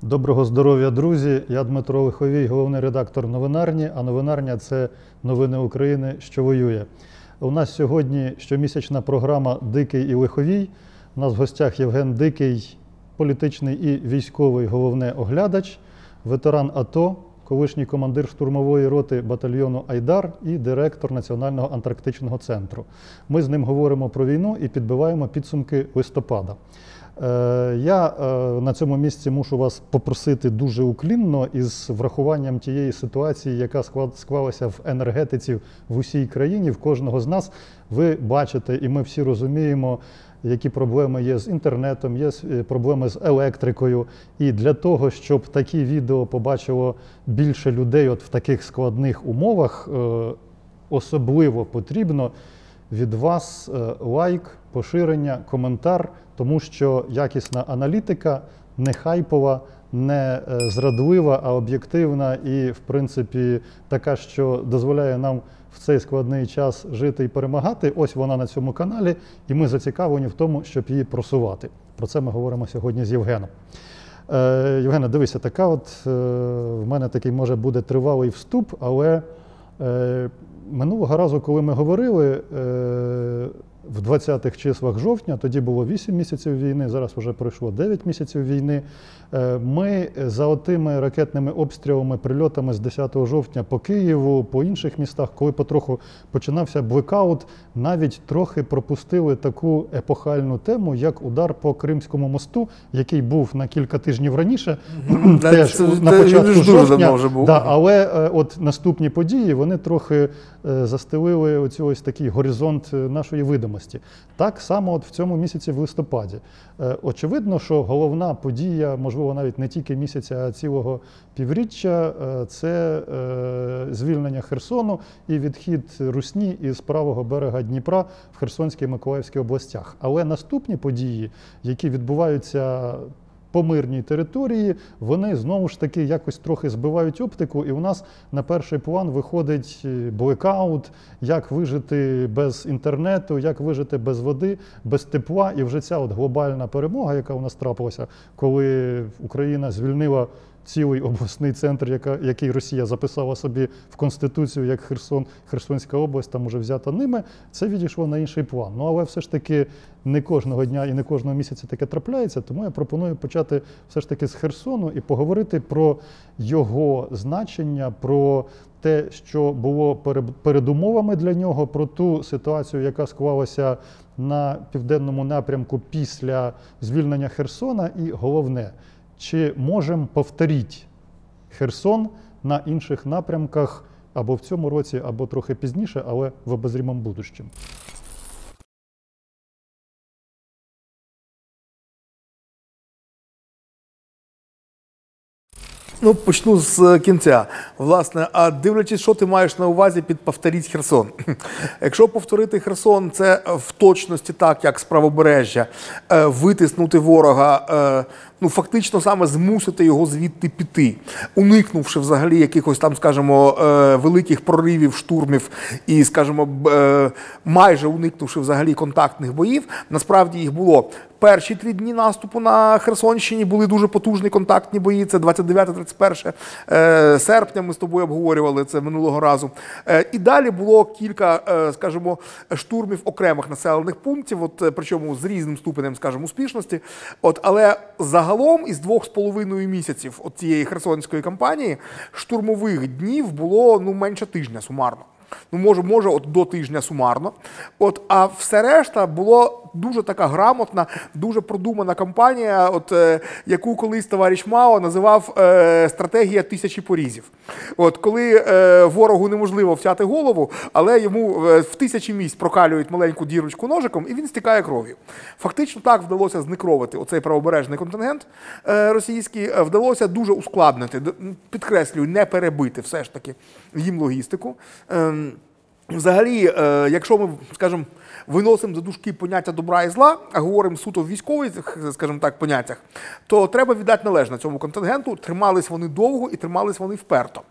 Доброго здоров'я, друзі! Я Дмитро Лиховій, головний редактор «Новинарні», а «Новинарня» – це новини України, що воює. У нас сьогодні щомісячна програма «Дикий і Лиховій». У нас в гостях Євген Дикий, політичний і військовий головний оглядач, ветеран АТО, колишній командир штурмової роти батальйону «Айдар» і директор Національного антарктичного центру. Ми з ним говоримо про війну і підбиваємо підсумки листопада. Я на цьому місці мушу вас попросити дуже уклінно із врахуванням тієї ситуації, яка склалася в енергетиці в усій країні, в кожного з нас. Ви бачите, і ми всі розуміємо, які проблеми є з інтернетом, є проблеми з електрикою. І для того, щоб такі відео побачило більше людей от в таких складних умовах, особливо потрібно від вас лайк, поширення, коментар, тому що якісна аналітика не хайпова, не зрадлива, а об'єктивна і, в принципі, така, що дозволяє нам в цей складний час жити і перемагати. Ось вона на цьому каналі, і ми зацікавлені в тому, щоб її просувати. Про це ми говоримо сьогодні з Євгеном. Євгене, дивися, така от в мене такий, може, буде тривалий вступ, але минулого разу, коли ми говорили, в 20-х числах жовтня, тоді було 8 місяців війни, зараз вже пройшло 9 місяців війни, ми за отими ракетними обстрілами, прильотами з 10 жовтня по Києву, по інших містах, коли потроху починався блекаут, навіть трохи пропустили таку епохальну тему, як удар по Кримському мосту, який був на кілька тижнів раніше, теж на початку жовтня, але от наступні події, вони трохи застелили ось такий горизонт нашої видимості. Так само от в цьому місяці в листопаді. Очевидно, що головна подія, можливо, навіть не тільки місяця, а цілого півріччя, це звільнення Херсону і відхід Русні із правого берега Дніпра в Херсонській і Миколаївській областях. Але наступні події, які відбуваються по мирній території, вони знову ж таки якось трохи збивають оптику, і у нас на перший план виходить блекаут, як вижити без інтернету, як вижити без води, без тепла. І вже ця от глобальна перемога, яка у нас трапилася, коли Україна звільнила цілий обласний центр, який Росія записала собі в Конституцію, як Херсонська область, там уже взята ними, це відійшло на інший план. Ну, але все ж таки не кожного дня і не кожного місяця таке трапляється, тому я пропоную почати все ж таки з Херсону і поговорити про його значення, про те, що було передумовами для нього, про ту ситуацію, яка склалася на південному напрямку після звільнення Херсона, і головне, чи можемо повторити Херсон на інших напрямках або в цьому році, або трохи пізніше, але в обозрімому будущому? Ну, почну з кінця. Власне, а дивлячись, що ти маєш на увазі під «повторіть Херсон». Якщо повторити Херсон, це в точності так, як з правобережжя, витиснути ворога, ну, фактично саме змусити його звідти піти, уникнувши взагалі якихось там, скажімо, великих проривів, штурмів і, скажімо, майже уникнувши взагалі контактних боїв. Насправді їх було. Перші 3 дні наступу на Херсонщині були дуже потужні контактні бої, це 29-31 серпня, ми з тобою обговорювали це минулого разу. І далі було кілька, скажімо, штурмів окремих населених пунктів, причому з різним ступенем, скажімо, успішності. Але загалом із 2,5 місяців цієї херсонської кампанії штурмових днів було, ну, менше тижня сумарно. Ну, може до тижня сумарно. А все решта було дуже така грамотна, дуже продумана кампанія, яку колись товариш Мао називав стратегія 1000 порізів. Коли ворогу неможливо втяти голову, але йому в 1000 місць прокалюють маленьку дірочку ножиком, і він стікає кров'ю. Фактично так вдалося зникровити оцей правобережний контингент російський, вдалося дуже ускладнити, підкреслюю, не перебити все ж таки їм логістику. Взагалі, якщо ми, скажімо, виносимо за дужки поняття добра і зла, а говоримо суто в військових, скажімо так, поняттях, то треба віддати належне цьому контингенту. Тримались вони довго і тримались вони вперто.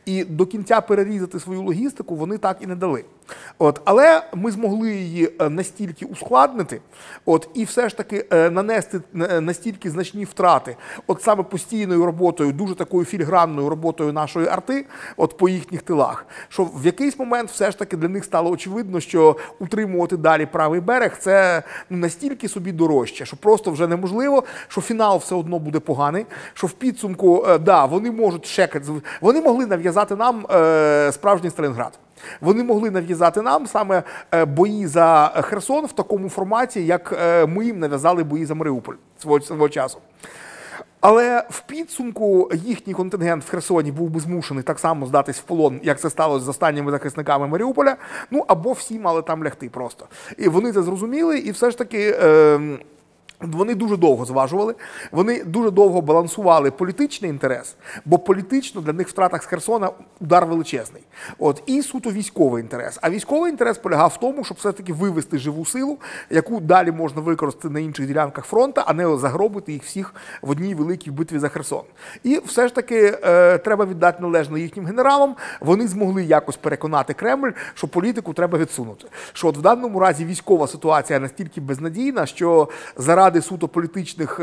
І до кінця перерізати свою логістику вони так і не дали. Але ми змогли її настільки ускладнити, і все ж таки нанести настільки значні втрати, саме постійною роботою, дуже такою філігранною роботою нашої арти, по їхніх тилах, що в якийсь момент все ж таки для них стало очевидно, що утримувати далі правий берег – це настільки собі дорожче, що просто вже неможливо, що фінал все одно буде поганий, що в підсумку, вони можуть шекати, вони могли нав'язати нам справжній Сталінград. Вони могли нав'язати нам саме бої за Херсон в такому форматі, як ми їм нав'язали бої за Маріуполь свого часу. Але в підсумку їхній контингент в Херсоні був би змушений так само здатись в полон, як це сталося з останніми захисниками Маріуполя, або всі мали там лягти просто. І вони це зрозуміли, і все ж таки вони дуже довго зважували, вони дуже довго балансували політичний інтерес, бо політично для них в втратах з Херсона удар величезний. І суто військовий інтерес. А військовий інтерес полягав в тому, щоб все-таки вивести живу силу, яку далі можна використати на інших ділянках фронту, а не загробити їх всіх в одній великій битві за Херсон. І все ж таки треба віддати належно їхнім генералам, вони змогли якось переконати Кремль, що політику треба відсунути. Що в даному разі військова ситуація настільки безнадійна, що заради суто політичних,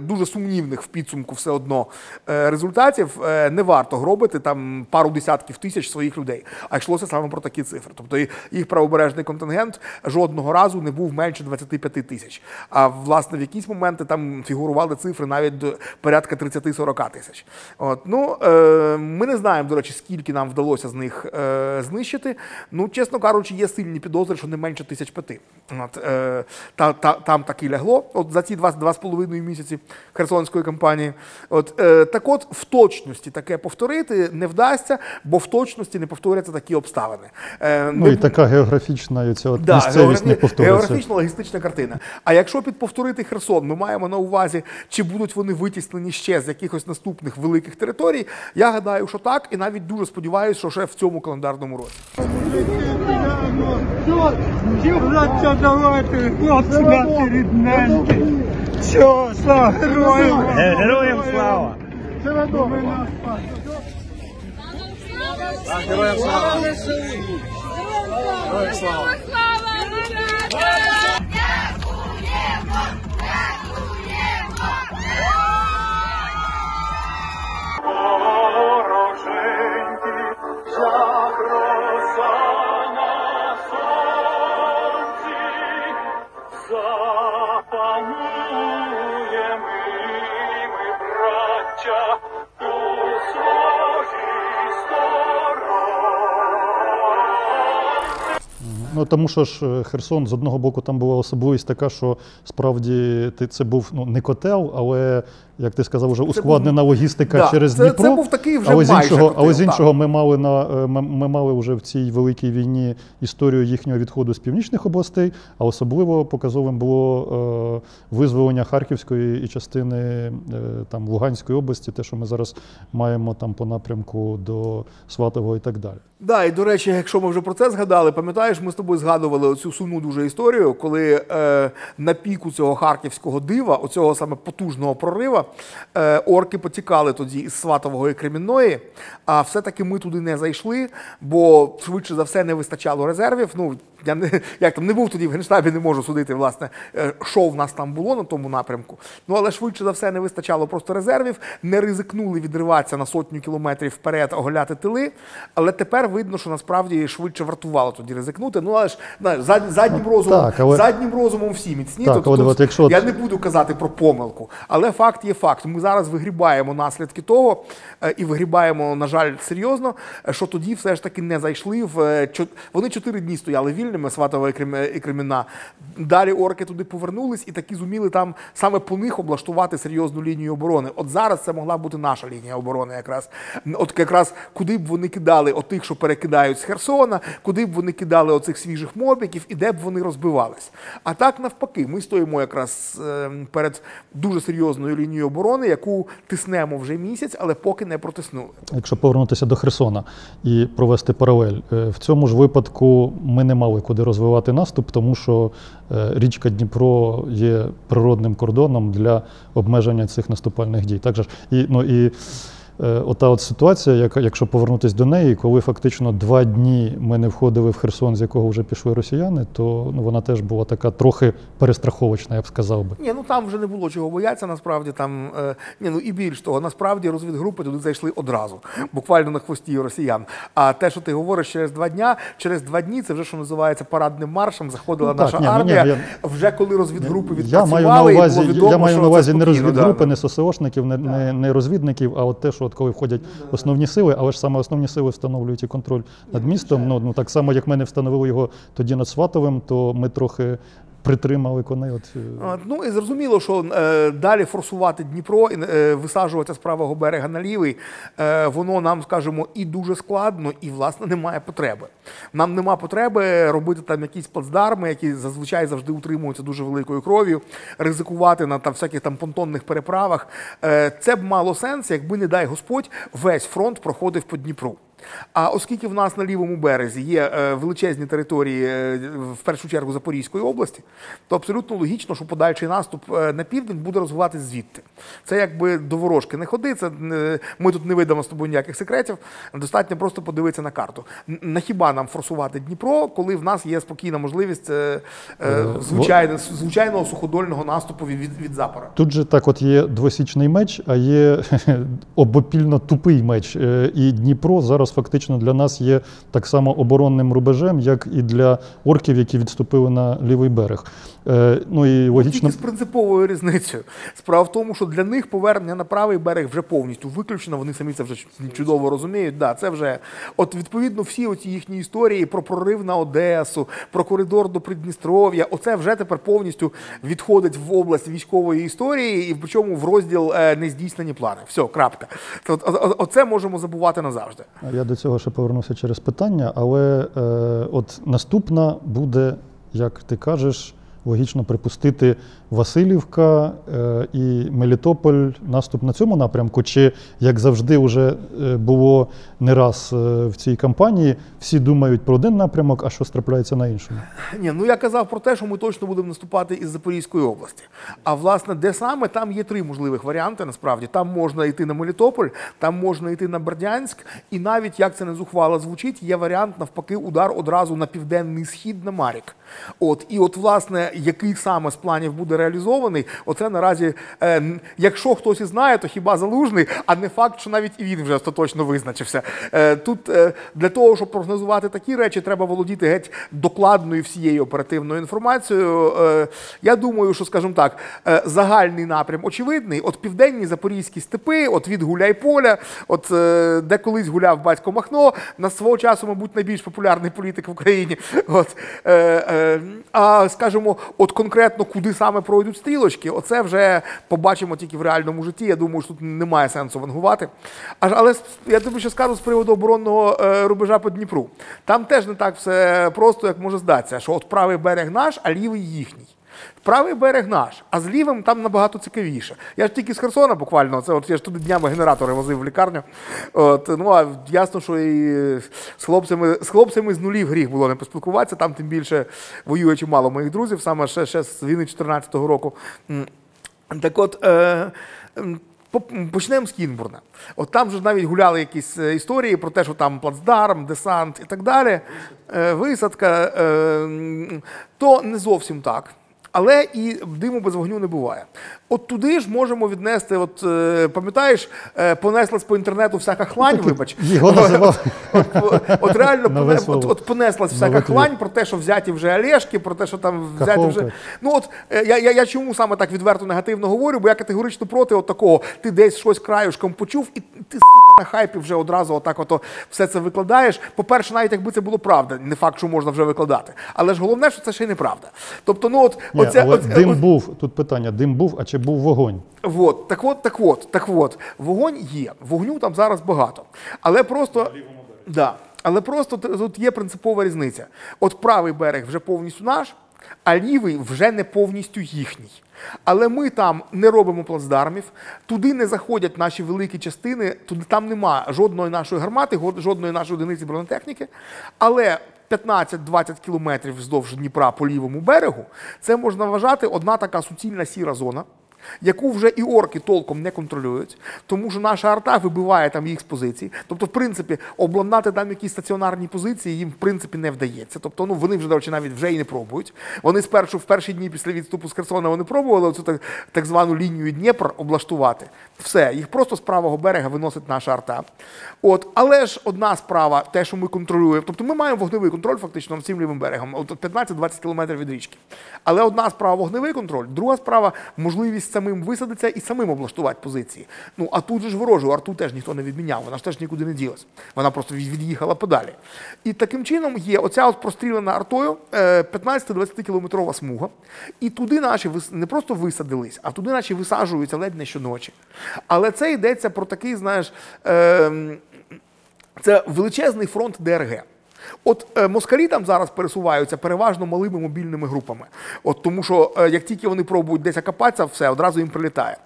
дуже сумнівних в підсумку все одно результатів не варто гробити там пару десятків тисяч своїх людей. А йшлося саме про такі цифри. Тобто їх правобережний контингент жодного разу не був менше 25 тисяч. А власне в якісь моменти там фігурували цифри навіть до порядка 30-40 тисяч. Ми не знаємо, до речі, скільки нам вдалося з них знищити. Чесно кажучи, є сильні підозри, що не менше 1500. Там так і лягло. За ці 2,5 місяці Херсонської кампанії. В точності таке повторити не вдасться, бо в точності не повторяться такі обставини. І така географічна місцевість не повториться. Географічна логістична картина. А якщо підповторити Херсон, ми маємо на увазі, чи будуть вони витіснені ще з якихось наступних великих територій, я гадаю, що так, і навіть дуже сподіваюся, що ще в цьому календарному році. Давайте, хлопці наші рідненькі. Все, слава героям! Героям слава! Героям слава! Героям слава! Тому що ж Херсон, з одного боку, там була особливість така, що справді це був не котел, але, як ти сказав, вже ускладнена логістика через Дніпро. Це був такий вже майже котел. Але з іншого ми мали вже в цій великій війні історію їхнього відходу з північних областей, а особливо показовим було визволення Харківської і частини Луганської області, те, що ми зараз маємо там по напрямку до Сватового і так далі. І, до речі, якщо ми вже про це згадали, пам'ятаєш, ми з тобою згадували оцю сумну дуже історію, коли на піку цього харківського дива, оцього саме потужного прорива, орки потікали тоді із Сватового і Кремінної, а все-таки ми туди не зайшли, бо швидше за все не вистачало резервів. Я не був тоді в Генштабі, не можу судити, власне, що в нас там було на тому напрямку. Але швидше за все не вистачало просто резервів, не ризикнули відриватися на сотню кілометрів вперед, оголяти тили. Але тепер видно, що насправді швидше вартувало тоді ризикнути. Але ж заднім розумом всі міцні. Я не буду казати про помилку. Але факт є факт. Ми зараз вигрібаємо наслідки того, і вигрібаємо, на жаль, серйозно, що тоді все ж таки не зайшли в... Вони 4 дні стояли вільними, Сватова і Кремінна. Далі орки туди повернулись і таки зуміли там саме по них облаштувати серйозну лінію оборони. Зараз це могла бути наша лінія оборони якраз. Якраз куди б вони кидали отих, що перекидають з Херсона, куди б вони кидали оцих свіжих мобіків і де б вони розбивались. А так навпаки, ми стоїмо якраз перед дуже серйозною лінією оборони, яку тиснемо вже місяць, але поки не протиснули. Якщо повернутися до Херсона і провести паралель, в цьому ж випадку ми не мали куди розвивати наступ, тому що річка Дніпро є природним кордоном для обмеження цих наступальних дій. І ота от ситуація, якщо повернутися до неї, коли фактично 2 дні ми не входили в Херсон, з якого вже пішли росіяни, то вона теж була така трохи перестраховочна, я б сказав би. Ні, ну там вже не було чого боятися, насправді там, і більш того, насправді розвідгрупи туди зайшли одразу, буквально на хвості росіян. А те, що ти говориш через 2 дні, це вже, що називається, парадним маршем, заходила наша армія, вже коли розвідгрупи відпрацювали, і було відомо, я маю на увазі не розвідгрупи, да. не ССОшників, не розвідників, а от те, що коли входять основні сили, але ж саме основні сили встановлюють і контроль над містом. Ну, так само, як ми не встановили його тоді над Сватовим, то ми трохи притримали коней. Ну і зрозуміло, що далі форсувати Дніпро і висаджувати з правого берега на лівий, воно нам, скажімо, і дуже складно, і, власне, немає потреби. Нам нема потреби робити там якісь плацдарми, які зазвичай завжди утримуються дуже великою кров'ю, ризикувати на всяких там понтонних переправах. Це б мало сенс, якби, не дай Господь, весь фронт проходив по Дніпру. А оскільки в нас на лівому березі є величезні території, в першу чергу Запорізької області, то абсолютно логічно, що подальший наступ на південь буде розвиватися звідти. Це якби до ворожки не ходи, ми тут не видамо з тобою ніяких секретів, достатньо просто подивитися на карту. Хіба нам форсувати Дніпро, коли в нас є спокійна можливість звичайного суходольного наступу від Запора? Тут же так от є двосічний меч, а є обопільно тупий меч. І Дніпро зараз фактично для нас є так само оборонним рубежем, як і для орків, які відступили на лівий берег. Ну і логічно... Тільки з принциповою різницею. Справа в тому, що для них повернення на правий берег вже повністю виключено, вони самі це вже чудово розуміють. Да, це вже, от відповідно, всі оці їхні історії про прорив на Одесу, про коридор до Придністров'я, оце вже тепер повністю відходить в область військової історії, і причому в розділ нездійснені плани. Все, крапка. Оце можемо забувати назавжди. Я до цього ще повернуся через питання, але от наступна буде, як ти кажеш, логічно припустити Василівка і Мелітополь, наступ на цьому напрямку, чи, як завжди вже було не раз в цій кампанії, всі думають про один напрямок, а що трапляється на іншому? Ні, ну я казав про те, що ми точно будемо наступати із Запорізької області. А власне, де саме, там є 3 можливих варіанти, насправді. Там можна йти на Мелітополь, там можна йти на Бердянськ, і навіть, як це не зухвало звучить, є варіант, навпаки, удар одразу на південний схід, на Марік. І от, власне, який саме з планів буде реалізований, оце наразі, якщо хтось і знає, то хіба Залужний, а не факт, що навіть і він вже остаточно визначився. Тут для того, щоб прогнозувати такі речі, треба володіти геть докладною всією оперативною інформацією. Я думаю, що, скажімо так, загальний напрям очевидний, от південні запорізькі степи, от від Гуляйполя, от де колись гуляв батько Махно, на свого часу, мабуть, найбільш популярний політик в Україні. От, а, скажімо, от конкретно куди саме пройдуть стрілочки, оце вже побачимо тільки в реальному житті. Я думаю, що тут немає сенсу вангувати. Але я тобі ще скажу з приводу оборонного рубежа по Дніпру. Там теж не так все просто, як може здатися, що от правий берег наш, а лівий їхній. Правий берег наш, а з лівим там набагато цікавіше. Я ж тільки з Херсона буквально, я ж туди днями генератори возив в лікарню. Ну, а ясно, що і з хлопцями з нулів гріх було не поспілкуватися, там тим більше воює чимало моїх друзів, саме ще з війни 14-го року. Так от, почнемо з Кінбурна. От там же навіть гуляли якісь історії про те, що там плацдарм, десант і так далі, висадка, то не зовсім так. Але і диму без вогню не буває. От туди ж можемо віднести, от пам'ятаєш, понеслась по інтернету всяка хлань, вибач. Його називав. От реально понеслась всяка хлань про те, що взяті вже Олешки, про те, що там взяті вже... Ну от, я чому саме так відверто негативно говорю, бо я категорично проти от такого, ти десь щось краюшком почув, і ти, сука, на хайпі вже одразу отак ото все це викладаєш. По-перше, навіть якби це було правда, не факт, що можна вже викладати. Але ж головне, що це ще й неправда. Тобто, ну от... Дим був, тут питання, дим був, а чи був вогонь? Так от, вогонь є, вогню там зараз багато. Але просто, але просто тут є принципова різниця. От правий берег вже повністю наш, а лівий вже не повністю їхній. Але ми там не робимо плацдармів, туди не заходять наші великі частини, там нема жодної нашої гармати, жодної нашої одиниці бронетехніки, але 15-20 кілометрів вздовж Дніпра по лівому берегу, це можна вважати одна така суцільна сіра зона, яку вже і орки толком не контролюють, тому що наша арта вибиває там їх з позицій. Тобто, в принципі, обладнати там якісь стаціонарні позиції їм, в принципі, не вдається. Тобто, ну, вони вже, до речі, навіть вже і не пробують. Вони в перші дні після відступу з Херсона вони пробували оцю так звану лінію Дніпр облаштувати. Все, їх просто з правого берега виносить наша арта. От, але ж одна справа, те, що ми контролюємо, тобто ми маємо вогневий контроль фактично над всім лівим берегом, от 15-20 кілометрів від річки. Але одна справа вогневий контроль, друга справа можливість самим висадитися і самим облаштувати позиції. Ну, а тут же ж ворожу арту теж ніхто не відміняв, вона ж теж нікуди не ділась. Вона просто від'їхала подалі. І таким чином є оця от прострілена артою 15-20 кілометрова смуга. І туди наші не просто висадились, а туди наші висаджуються ледь не щоночі. Але це йдеться про такий, знаєш, це величезний фронт ДРГ. От москалі там зараз пересуваються переважно малими мобільними групами. От, тому що як тільки вони пробують десь окопатися, все, одразу їм прилітає.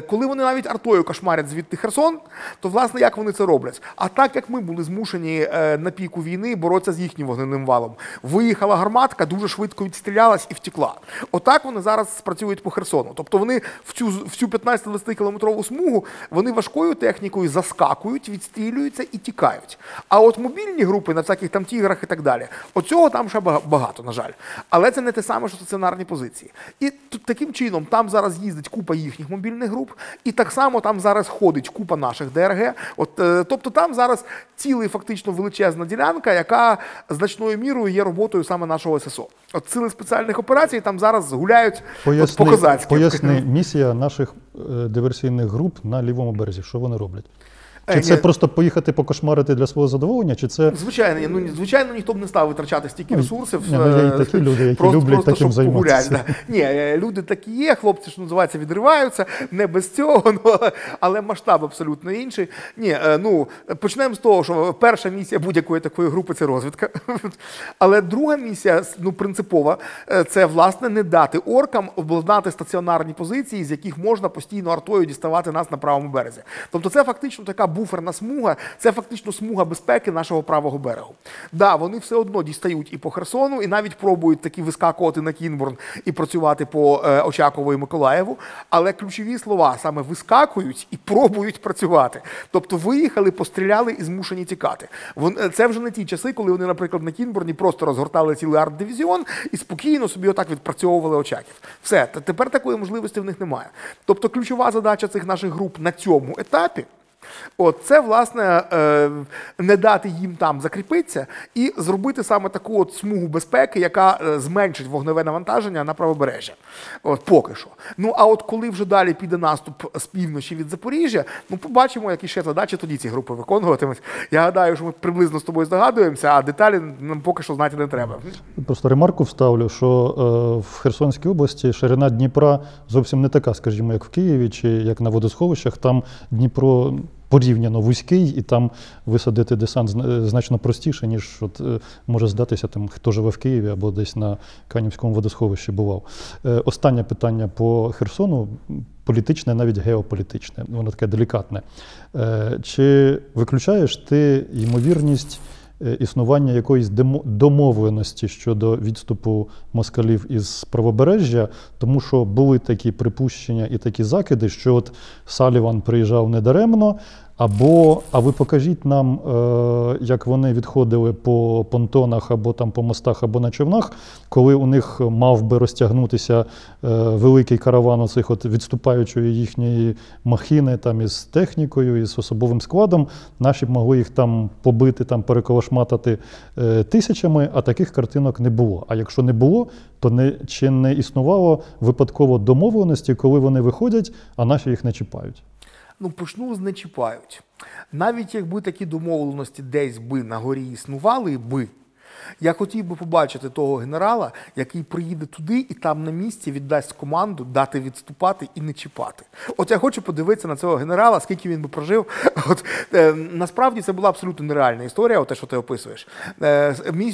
Коли вони навіть артою кошмарять звідти Херсон, то, власне, як вони це роблять? А так, як ми були змушені на піку війни боротися з їхнім вогненним валом. Виїхала гарматка, дуже швидко відстрілялась і втекла. Отак вони зараз спрацюють по Херсону. Тобто вони в цю 15-20 кілометрову смугу, вони важкою технікою заскакують, відстрілюються і тікають. А от мобільні групи на всяких там тіграх і так далі. Оцього там ще багато, на жаль. Але це не те саме, що стаціонарні позиції. І таким чином там зараз їздить купа їхніх мобільних груп, і так само там зараз ходить купа наших ДРГ. От, тобто там зараз ціла фактично величезна ділянка, яка значною мірою є роботою саме нашого ССО. От сили спеціальних операцій там зараз гуляють по-козацьки. Поясни, місія наших диверсійних груп на лівому березі, що вони роблять? Чи це просто поїхати покошмарити для свого задоволення, чи це... Звичайно, ніхто б не став витрачати стільки ресурсів. Є і такі люди, які люблять таким займатися. Ні, люди такі є, хлопці, що називається, відриваються, не без цього, але масштаб абсолютно інший. Ні, почнемо з того, що перша місія будь-якої такої групи – це розвідка. Але друга місія, принципова, це, власне, не дати оркам обладнати стаціонарні позиції, з яких можна постійно артою діставати нас на правому березі. Тобто це фактично така буферна смуга, це фактично смуга безпеки нашого правого берегу. Да, вони все одно дістають і по Херсону, і навіть пробують таки вискакувати на Кінбурн і працювати по Очакову і Миколаєву, але ключові слова саме вискакують і пробують працювати. Тобто виїхали, постріляли і змушені тікати. Це вже не ті часи, коли вони, наприклад, на Кінбурні просто розгортали цілий арт-дивізіон і спокійно собі отак відпрацьовували Очаків. Все, тепер такої можливості в них немає. Тобто ключова задача цих наших груп на цьому етапі це, власне, не дати їм там закріпитися і зробити саме таку от смугу безпеки, яка зменшить вогневе навантаження на правобережжя. Поки що. А от коли вже далі піде наступ з півночі від Запоріжжя, побачимо, які ще задачі тоді ці групи виконуватимуть. Я гадаю, що ми приблизно з тобою здогадуємося, а деталі нам поки що знати не треба. Просто ремарку вставлю, що в Херсонській області ширина Дніпра зовсім не така, скажімо, як в Києві чи як на водосховищах. Там Дніпро порівняно вузький, і там висадити десант значно простіше, ніж може здатися тим, хто живе в Києві або десь на Канівському водосховищі бував. Останнє питання по Херсону, політичне, навіть геополітичне, воно таке делікатне. Чи виключаєш ти ймовірність існування якоїсь домовленості щодо відступу москалів із правобережжя, тому що були такі припущення і такі закиди, що от Саліван приїжджав недаремно, а ви покажіть нам, як вони відходили по понтонах або там по мостах, або на човнах, коли у них мав би розтягнутися великий караван оцих от відступаючої їхньої махіни там із технікою, із особовим складом, наші б могли їх там побити, там переколошматати тисячами, а таких картинок не було. А якщо не було, то чи не існувало випадково домовленості, коли вони виходять, а наші їх не чіпають? Почну з не чіпають. Навіть якби такі домовленості десь би на горі існували би, я хотів би побачити того генерала, який приїде туди і там на місці віддасть команду дати відступати і не чіпати. От я хочу подивитися на цього генерала, скільки він би прожив. Насправді це була абсолютно нереальна історія, те, що ти описуєш.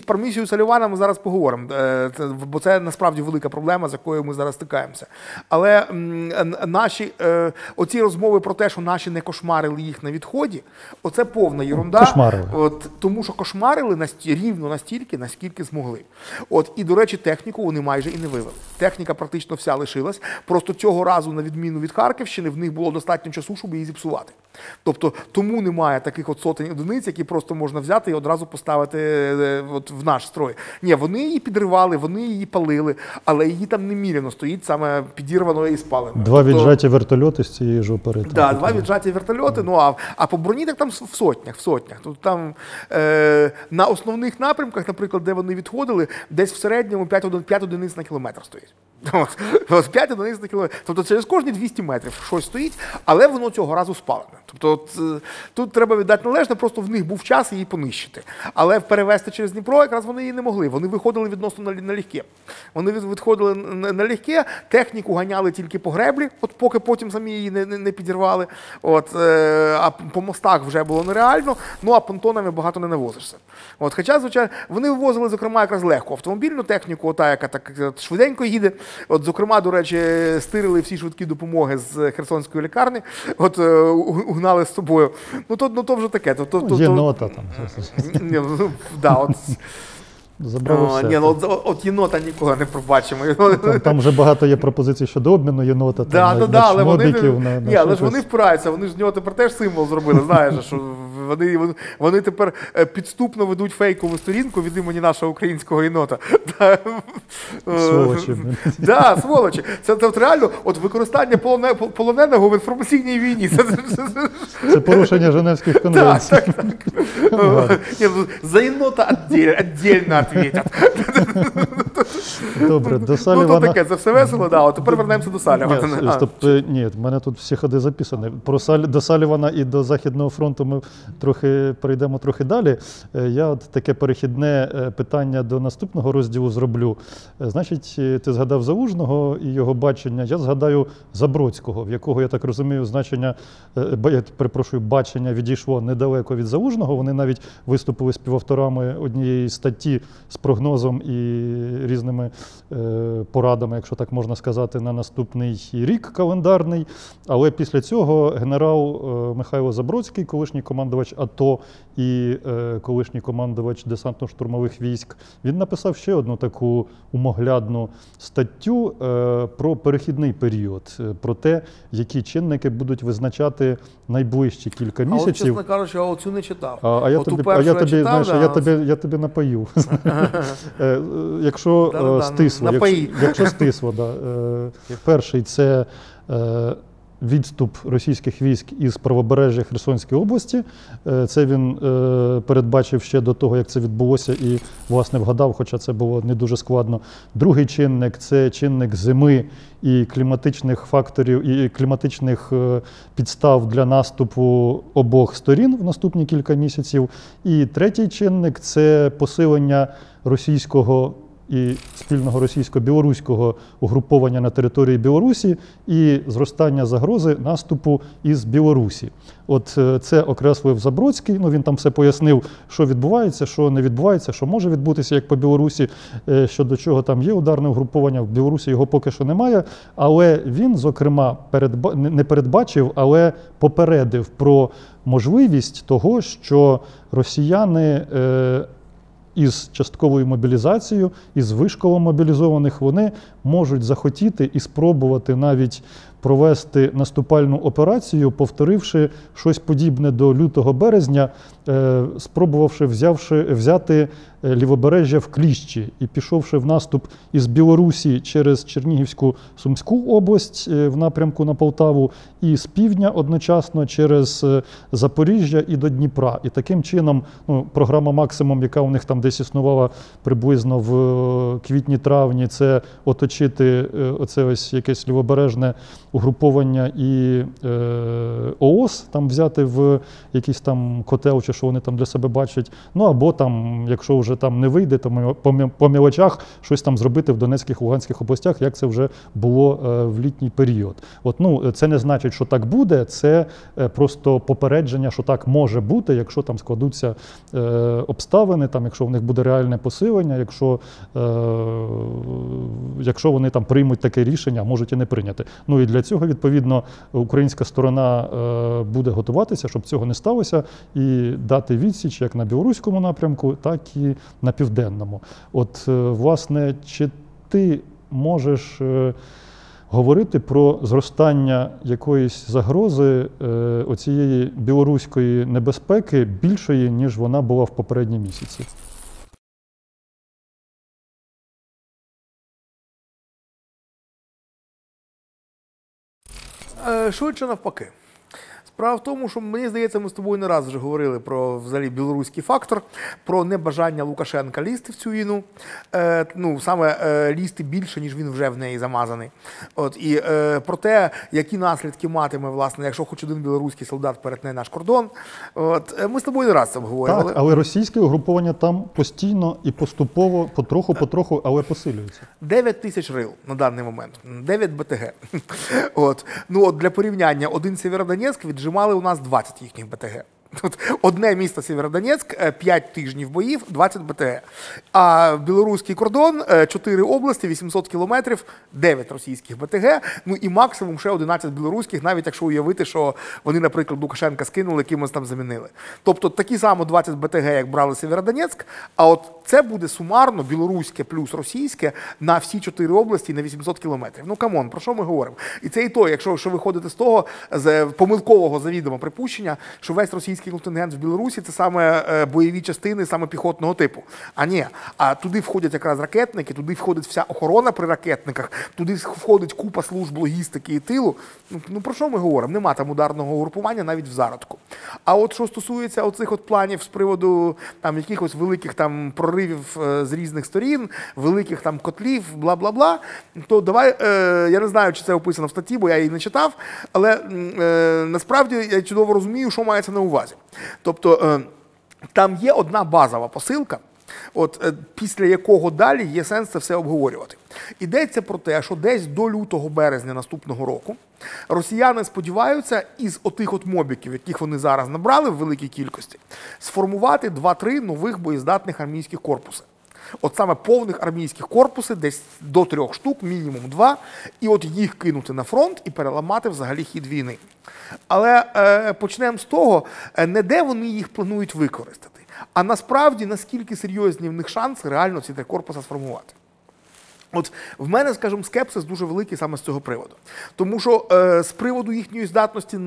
Про місію Салівана ми зараз поговоримо, бо це насправді велика проблема, з якою ми зараз стикаємося. Але наші оці розмови про те, що наші не кошмарили їх на відході, оце повна єрунда. Кошмарили. Тому що кошмарили рівно настільки, настільки, наскільки змогли. От, і, до речі, техніку вони майже і не вивели. Техніка практично вся лишилась. Просто цього разу, на відміну від Харківщини, в них було достатньо часу, щоб її зіпсувати. Тобто, тому немає таких от сотень одиниць, які просто можна взяти і одразу поставити от в наш строй. Ні, вони її підривали, вони її палили, але її там неміряно стоїть саме підірваною і спаленою. Два віджаті вертольоти з цієї ж опери. Так, да, два віджаті вертольоти, ну а по броні так там в сотнях. Тут там на основних напрямках, наприклад, де вони відходили, десь в середньому 5 одиниць на кілометр стоїть. От 5 одиниць на кілометр. Тобто через кожні 200 метрів щось стоїть, але воно цього разу спалене. Тобто тут треба віддати належне, просто в них був час її понищити. Але перевести через Дніпро якраз вони її не могли. Вони виходили відносно налегке. Вони відходили налегке, техніку ганяли тільки по греблі, от поки потім самі її не підірвали. От, а по мостах вже було нереально, ну а понтонами багато не навозишся. От, хоча, звичайно, вони вивозили, зокрема, якрааз легко автомобільну техніку, ота, яка так швиденько їде. От, зокрема, до речі, стирили всі швидкі допомоги з Херсонської лікарні, от, угнали з собою. Ну, то вже таке. Є нота там. Да, от. Забрали все. Ні, ну, от єнота нікого не пробачимо. Там вже багато є пропозицій щодо обміну єнота, але вони вони впираються, вони ж з нього тепер теж символ зробили, знаєш, що вони тепер підступно ведуть фейкову сторінку від імені нашого українського єнота. Сволочі. Так, сволочі. Це от реально от використання полоненого в інформаційній війні. Це порушення Женевських конвенцій. Так. За єнота віддільно відповідять. Добре, до Салівана... Ну, то таке, це все весело, да. От тепер вернемося до Салівана. Ні, в мене тут всі ходи записані. До Салівана і до Західного фронту ми перейдемо трохи далі. Я от таке перехідне питання до наступного розділу зроблю. Значить, ти згадав Залужного і його бачення. Я згадаю Забродського, в якого, я так розумію, бачення відійшло недалеко від Залужного. Вони навіть виступили співавторами однієї статті з прогнозом і різними порадами, якщо так можна сказати, на наступний рік календарний. Але після цього генерал Михайло Забродський, колишній командувач АТО і колишній командувач десантно-штурмових військ, він написав ще одну таку умоглядну статтю про перехідний період, про те, які чинники будуть визначати найближчі кілька місяців. А от, чесно кажучи, я оцю не читав. Я тобі напою. Якщо стисло, перший – це відступ російських військ із правобережжя Херсонської області. Це він передбачив ще до того, як це відбулося, і, власне, вгадав, хоча це було не дуже складно. Другий чинник – це чинник зими і кліматичних факторів, і кліматичних підстав для наступу обох сторін в наступні кілька місяців. І третій чинник – це посилення російського і спільного російсько-білоруського угруповання на території Білорусі і зростання загрози наступу із Білорусі. От це окреслив Забродський, він там все пояснив, що відбувається, що не відбувається, що може відбутися, як по Білорусі, щодо чого там є ударне угруповання, в Білорусі його поки що немає, але він, зокрема, не передбачив, але попередив про можливість того, що росіяни із частковою мобілізацією, із вишколом мобілізованих, вони можуть захотіти і спробувати навіть провести наступальну операцію, повторивши щось подібне до лютого-березня, спробувавши взяти лівобережжя в кліщі і пішовши в наступ із Білорусі через Чернігівську Сумську область в напрямку на Полтаву і з півдня одночасно через Запоріжжя і до Дніпра. І таким чином програма «Максимум», яка у них там десь існувала приблизно в квітні-травні, це оточити оце ось якесь лівобережне угруповання і ООС, там взяти в якийсь там котел, чи що вони там для себе бачать. Або там, якщо вже там не вийде, то по мілочах щось там зробити в Донецьких, Луганських областях, як це вже було в літній період. Це не значить, що так буде, це просто попередження, що так може бути, якщо там складуться обставини, там, якщо в них буде реальне посилення, якщо вони там приймуть таке рішення, а можуть і не прийняти. І для для цього, відповідно, українська сторона буде готуватися, щоб цього не сталося, і дати відсіч як на білоруському напрямку, так і на південному. От, власне, чи ти можеш говорити про зростання якоїсь загрози оцієї білоруської небезпеки більшої, ніж вона була в попередні місяці? Швидше навпаки. Справа в тому, що, мені здається, ми з тобою не раз вже говорили про взагалі білоруський фактор, про небажання Лукашенка лізти в цю війну, саме лізти більше, ніж він вже в неї замазаний. От, і про те, які наслідки матиме, власне, якщо хоч один білоруський солдат перетне наш кордон. От, ми з тобою не раз це обговорювали. Так, але російське угруповання там постійно і поступово, потроху, але посилюється. 9 тисяч рил на даний момент, 9 БТГ. От. Для порівняння, один Сєвєродонецьк віджимали у нас 20 їхніх БТГ. Тут одне місто Сєвєродонецьк, 5 тижнів боїв, 20 БТГ. А білоруський кордон, 4 області, 800 кілометрів, 9 російських БТГ, і максимум ще 11 білоруських, навіть якщо уявити, що вони, наприклад, Лукашенка скинули, кимось там замінили. Тобто такі само 20 БТГ, як брали Сєвєродонецьк, а от це буде сумарно білоруське плюс російське на всі 4 області на 800 кілометрів. Камон, про що ми говоримо? І це і то, якщо виходити з того, з помилкового завідомо припущення, що весь російський контингент в Білорусі – це саме бойові частини, саме піхотного типу. А ні, а туди входять якраз ракетники, туди входить вся охорона при ракетниках, туди входить купа служб логістики і тилу. Про що ми говоримо? Нема там ударного угрупування навіть в зародку. А от що стосується оцих от планів з приводу там якихось великих там проривів з різних сторін, великих там котлів, бла-бла-бла, то давай, я не знаю, чи це описано в статті, бо я її не читав, але насправді я чудово розумію, що мається на увазі. Тобто там є одна базова посилка, після якого далі є сенс це все обговорювати. Йдеться про те, що десь до лютого-березня наступного року росіяни сподіваються із отих от мобіків, яких вони зараз набрали в великій кількості, сформувати 2-3 нових боєздатних армійських корпуси. От саме повних армійських корпуси, десь до 3 штук, мінімум 2, і от їх кинути на фронт і переламати взагалі хід війни. Але почнемо з того, не де вони їх планують використати, а насправді, наскільки серйозні в них шанси реально ці 3 корпуси сформувати. От в мене, скажімо, скепсис дуже великий саме з цього приводу. Тому що з приводу їхньої здатності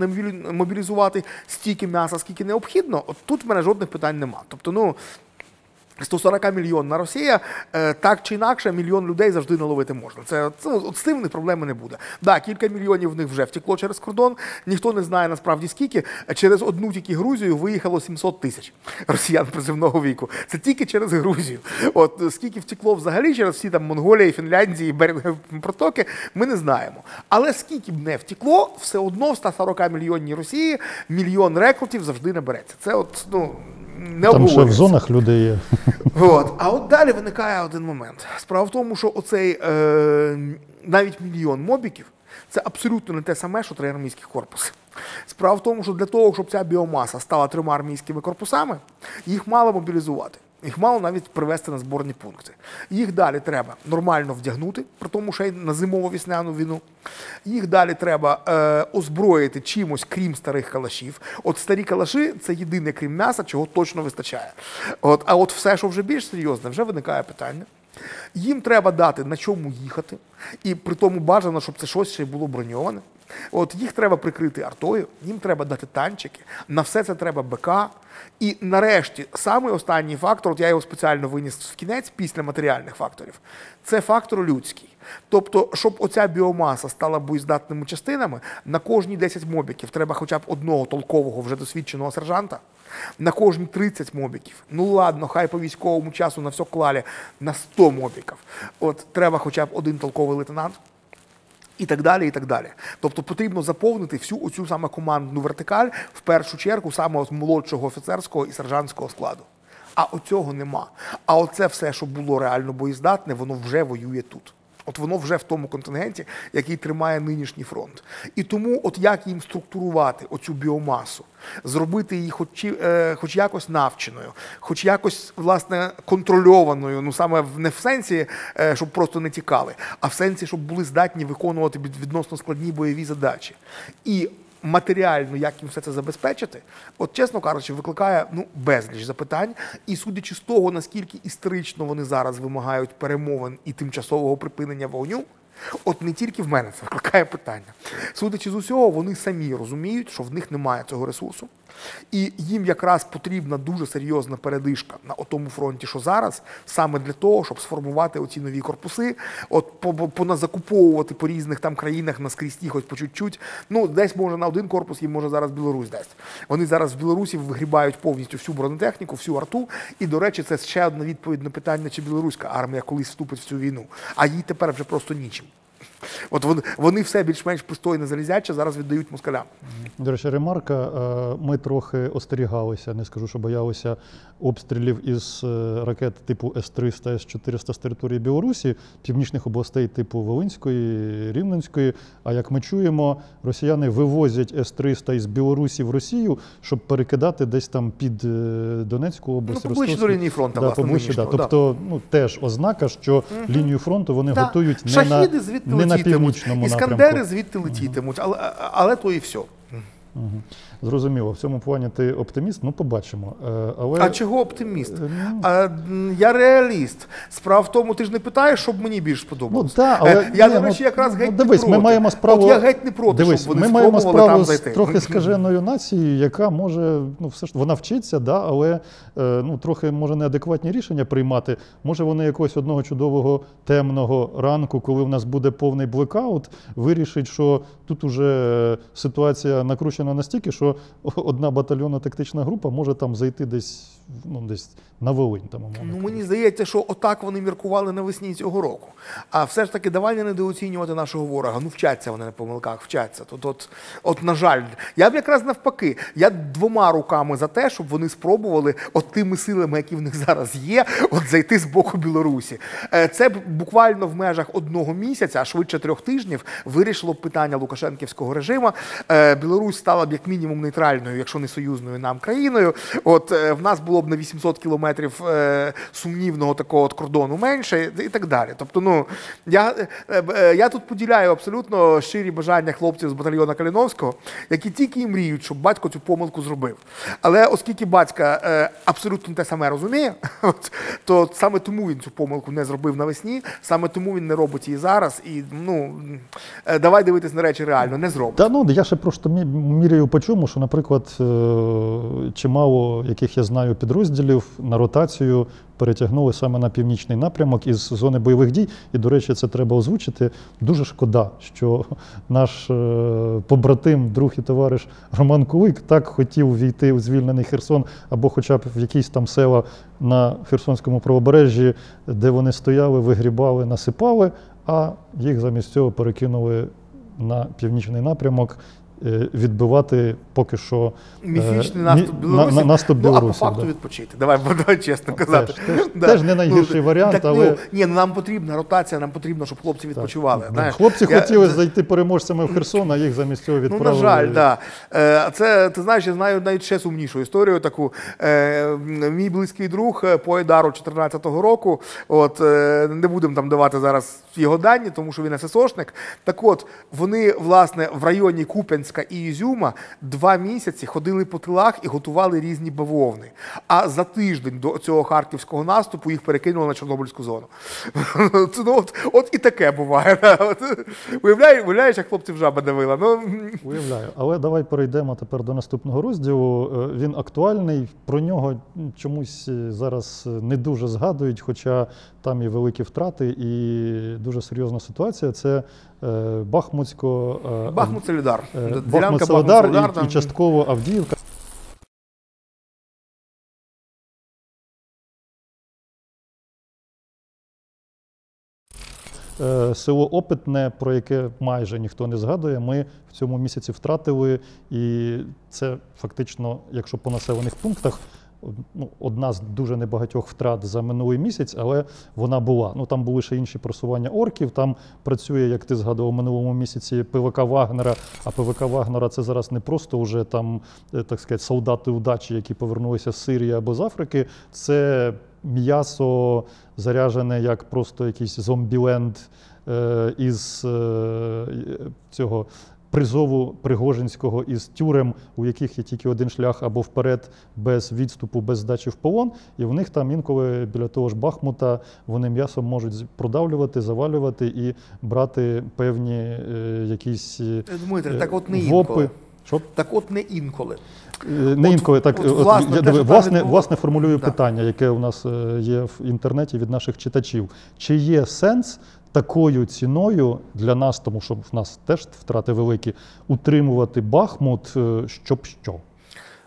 мобілізувати стільки м'яса, скільки необхідно, от тут в мене жодних питань нема. Тобто, 140 мільйонна Росія, так чи інакше, 1 мільйон людей завжди наловити можна. От з цим в них проблеми не буде. Да, кілька мільйонів в них вже втекло через кордон, ніхто не знає насправді скільки. Через одну тільки Грузію виїхало 700 тисяч росіян приземного віку. Це тільки через Грузію. От скільки втекло взагалі через всі там Монголії, Фінляндії, берегові протоки, ми не знаємо. Але скільки б не втекло, все одно в 140 мільйонній Росії 1 мільйон рекрутів завжди набереться. Це от, не там ще в обговорюється. зонах людей є. А от далі виникає один момент. Справа в тому, що оцей навіть 1 мільйон мобіків – це абсолютно не те саме, що 3 армійських корпуси. Справа в тому, що для того, щоб ця біомаса стала 3 армійськими корпусами, їх мало мобілізувати. Їх мало навіть привезти на зборні пункти. Їх далі треба нормально вдягнути, при тому ще й на зимово-весняну війну. Їх далі треба озброїти чимось, крім старих калашів. От старі калаші – це єдине, крім м'яса, чого точно вистачає. А от все, що вже більш серйозне, вже виникає питання. Їм треба дати, на чому їхати, і при тому бажано, щоб це щось ще й було броньоване. От їх треба прикрити артою, їм треба дати танчики, на все це треба БК. І нарешті, самий останній фактор, от я його спеціально виніс в кінець після матеріальних факторів, це фактор людський. Тобто, щоб оця біомаса стала боєздатними частинами, на кожні 10 мобіків треба хоча б одного толкового, вже досвідченого сержанта, на кожні 30 мобіків. Ладно, хай по військовому часу на все клалі на 100 мобіків. От треба хоча б один толковий лейтенант. І так далі, і так далі. Тобто потрібно заповнити всю оцю саме командну вертикаль, в першу чергу, саме з молодшого офіцерського і сержантського складу. А оцього нема. А оце все, що було реально боєздатне, воно вже воює тут. От воно вже в тому контингенті, який тримає нинішній фронт. І тому от як їм структурувати оцю біомасу, зробити її хоч якось навченою, хоч якось, власне, контрольованою, ну саме не в сенсі, щоб просто не тікали, а в сенсі, щоб були здатні виконувати відносно складні бойові задачі. І матеріально, як їм все це забезпечити, от, чесно кажучи, викликає безліч запитань. І судячи з того, наскільки історично вони зараз вимагають перемовин і тимчасового припинення вогню, от не тільки в мене це викликає питання. Судячи з усього, вони самі розуміють, що в них немає цього ресурсу. І їм якраз потрібна дуже серйозна передишка на тому фронті, що зараз, саме для того, щоб сформувати оці нові корпуси, от поназакуповувати по різних там країнах наскрізь хоч по чуть-чуть. Ну, десь може на один корпус, їм може зараз Білорусь дасть. Вони зараз в Білорусі вигрібають повністю всю бронетехніку, всю арту. І, до речі, це ще одна відповідь на питання, чи білоруська армія колись вступить в цю війну. А їй тепер вже просто нічим. От вони все більш-менш пристойне залізяче зараз віддають москалям. До речі, ремарка. Ми трохи остерігалися, не скажу, що боялися обстрілів із ракет типу С-300, С-400 з території Білорусі, північних областей типу Волинської, Рівненської. А як ми чуємо, росіяни вивозять С-300 із Білорусі в Росію, щоб перекидати десь там під Донецьку область. Поближче до лінії фронту, власне, нинішнього. Тобто, теж ознака, що лінію фронту вони готують не на північному напрямку. Іскандери звідти летітимуть, але то і все. Зрозуміло, в цьому плані ти оптиміст, побачимо. А чого оптиміст? Я реаліст. Справа в тому, ти ж не питаєш, щоб мені більш сподобалось. Я, до речі, якраз геть не проти. Ми маємо справу, я геть не проти, щоб вони спробували там зайти. З трохи скаженою нацією, яка може, все ж вона вчиться, але трохи може неадекватні рішення приймати. Може вони якогось одного чудового темного ранку, коли в нас буде повний блекаут, вирішить, що тут уже ситуація накручена настільки, що одна батальйонна тактична група може там зайти десь на Волинь. Мені здається, що отак вони міркували навесні цього року. А все ж таки, давай не недооцінювати нашого ворога. Вчаться вони на помилках, вчаться. От, на жаль, я б якраз навпаки, я двома руками за те, щоб вони спробували тими силами, які в них зараз є, зайти з боку Білорусі. Це б буквально в межах 1 місяця, а швидше 3 тижнів, вирішило б питання лукашенківського режиму. Білорусь стала б як мінімум нейтральною, якщо не союзною нам країною. В нас було б на 800 кілометрів сумнівного такого кордону менше і так далі. Тобто, я тут поділяю абсолютно щирі бажання хлопців з батальйону Калиновського, які тільки і мріють, щоб батько цю помилку зробив. Але оскільки батька абсолютно те саме розуміє, то саме тому він цю помилку не зробив навесні, саме тому він не робить її зараз. І, давай дивитись на речі реально, не зробить. Я ще просто міряю по чому, що, наприклад, чимало, яких я знаю підрозділів, на ротацію перетягнули саме на північний напрямок із зони бойових дій. І, до речі, це треба озвучити. Дуже шкода, що наш побратим, друг і товариш Роман Кулик так хотів війти у звільнений Херсон або хоча б в якісь там села на Херсонському правобережжі, де вони стояли, вигрібали, насипали, а їх замість цього перекинули на північний напрямок відбивати поки що міфічний наступ Білорусі. А по факту відпочити. Давай чесно казати. Теж не найгірший варіант, але... Нам потрібна ротація, нам потрібно, щоб хлопці відпочивали. Хлопці хотіли зайти переможцями в Херсон, а їх замість цього відправили. На жаль, так. Це, ти знаєш, я знаю навіть ще сумнішу історію таку. Мій близький друг по Айдару 14-го року, не будемо там давати зараз його дані, тому що він ССОшник. Так от, вони, власне, в районі Куп'янська і Ізюма 2 місяці ходили по тилах і готували різні бавовни. А за тиждень до цього харківського наступу їх перекинули на Чорнобильську зону. От і таке буває. Уявляєш, як хлопців жаба давила? Уявляю. Але давай перейдемо тепер до наступного розділу. Він актуальний, про нього чомусь зараз не дуже згадують, хоча там і великі втрати, і дуже серйозна ситуація. Це Бахмут-Солідар. Бахмут-Солідар і частково Авдіївка. Село Опитне, про яке майже ніхто не згадує, ми в цьому місяці втратили, і це фактично, якщо по населених пунктах, одна з дуже небагатьох втрат за минулий місяць, але вона була. Ну, там були ще інші просування орків, там працює, як ти згадував, в минулому місяці ПВК Вагнера, а ПВК Вагнера це зараз не просто вже там, так сказати, солдати удачі, які повернулися з Сирії або з Африки, це м'ясо заряджене як просто якийсь зомбіленд із цього призову Пригожинського, із тюрем, у яких є тільки один шлях або вперед, без відступу, без здачі в полон. І в них там інколи біля того ж Бахмута вони м'ясом можуть продавлювати, завалювати і брати певні якісь Дмитре, так от не ВОПи. інколи. Що? Так от не інколи. Не інколи, так, власне формулюю питання, яке у нас є в інтернеті від наших читачів. Чи є сенс такою ціною для нас, тому що в нас теж втрати великі, утримувати Бахмут, щоб що?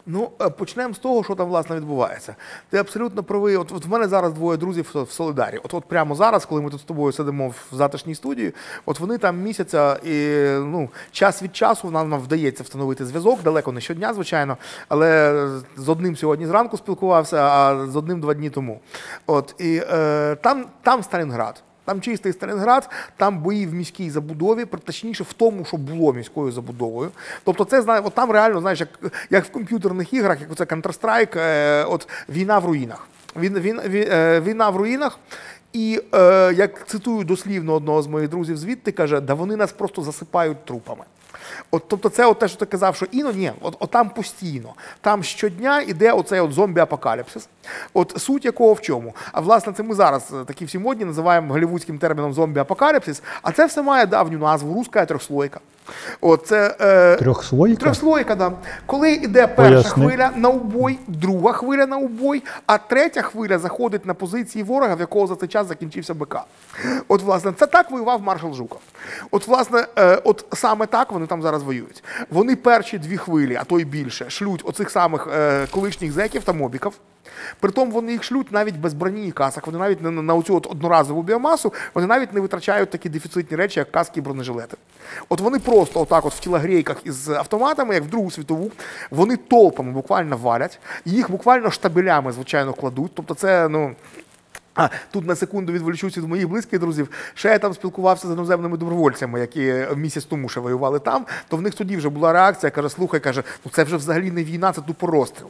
Ну, почнемо з того, що там, власне, відбувається. Ти абсолютно правий. От в мене зараз двоє друзів в Солидарі. От прямо зараз, коли ми тут з тобою сидимо в затишній студії, от вони там місяця і, ну, час від часу нам вдається встановити зв'язок, далеко не щодня, звичайно, але з одним сьогодні зранку спілкувався, а з одним 2 дні тому. От, і там Сталінград. Там чистий Сталінград, там бої в міській забудові, точніше в тому, що було міською забудовою. Тобто це, от там реально, знаєш, як в комп'ютерних іграх, як оце Counter-Strike, от війна в руїнах. Війна в руїнах. І як цитую дослівно одного з моїх друзів звідти, каже, да вони нас просто засипають трупами. От, тобто це от те, що ти казав, що ні, от там постійно. Там щодня іде оцей от зомбі-апокаліпсис. От суть якого в чому? А власне це ми зараз такі всі модні називаємо голлівудським терміном зомбі-апокаліпсис, а це все має давню назву, руська трьохслойка. От це, Трьохслойка? Трьохслойка, да. Коли йде перша хвиля на убой, друга хвиля на убой, а третя хвиля заходить на позиції ворога, в якого за цей час закінчився БК. От, власне, це так воював маршал Жуков. От, власне, от саме так вони там зараз воюють. Вони перші 2 хвилі, а то й більше, шлють оцих самих колишніх зеків та мобіків. Притом вони їх шлють навіть без броні і касок, вони навіть на оцю от одноразову біомасу, вони навіть не витрачають такі дефіцитні речі, як каски і бронежилети. От вони просто отак от в тілогрейках із автоматами, як в Другу світову, вони толпами буквально валять, їх буквально штабелями, звичайно, кладуть. Тобто це, ну... Тут на секунду відволічусь від моїх близьких друзів. Ще я там спілкувався з іноземними добровольцями, які місяць тому ще воювали там, то в них тоді вже була реакція, каже, слухай, каже, ну це вже взагалі не війна, це тупо розстріл.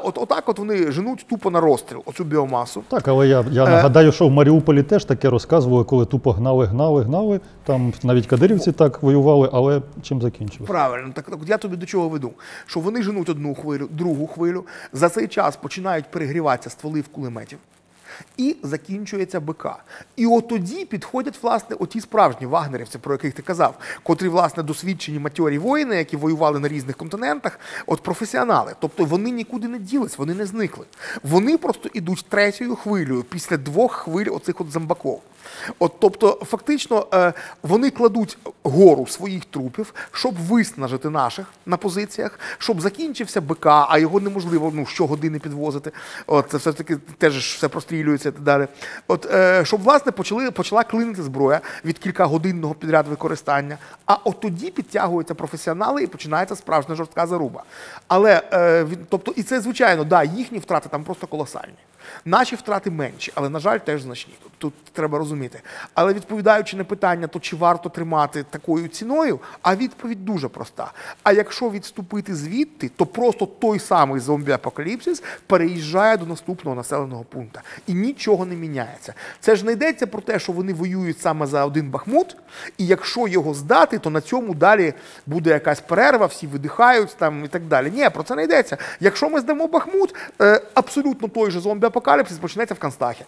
Отак от вони женуть тупо на розстріл, оцю біомасу. Так, але я нагадаю, що в Маріуполі теж таке розказували, коли тупо гнали, там навіть кадирівці так воювали, але чим закінчилось? Правильно, так от я тобі до чого веду, що вони женуть одну хвилю, другу хвилю, за цей час починають перегріватися стволи в кулеметів. І закінчується БК. І от тоді підходять, власне, оті справжні вагнерівці, про яких ти казав, котрі, власне, досвідчені матьорі воїни, які воювали на різних континентах, от професіонали. Тобто вони нікуди не ділись, вони не зникли. Вони просто ідуть 3-ю хвилею після 2 хвиль оцих от зомбаков. От, тобто, фактично, вони кладуть гору своїх трупів, щоб виснажити наших на позиціях, щоб закінчився БК, а його неможливо щогодини підвозити. От, це все-таки теж все прострілюється і так далі. От, щоб, власне, почала клинити зброя від кількагодинного підряд використання. А от тоді підтягуються професіонали і починається справжня жорстка заруба. Але, тобто, і це, звичайно, да, їхні втрати там просто колосальні. Наші втрати менші, але, на жаль, теж значні. Тут треба розуміти. Але відповідаючи на питання, то чи варто тримати такою ціною, а відповідь дуже проста. А якщо відступити звідти, то просто той самий зомбі-апокаліпсис переїжджає до наступного населеного пункту. І нічого не міняється. Це ж не йдеться про те, що вони воюють саме за один Бахмут, і якщо його здати, то на цьому далі буде якась перерва, всі видихають там і так далі. Ні, про це не йдеться. Якщо ми здамо Бахмут, абсолютно той же зомбі-апокаліпсис почнеться в Канстахі.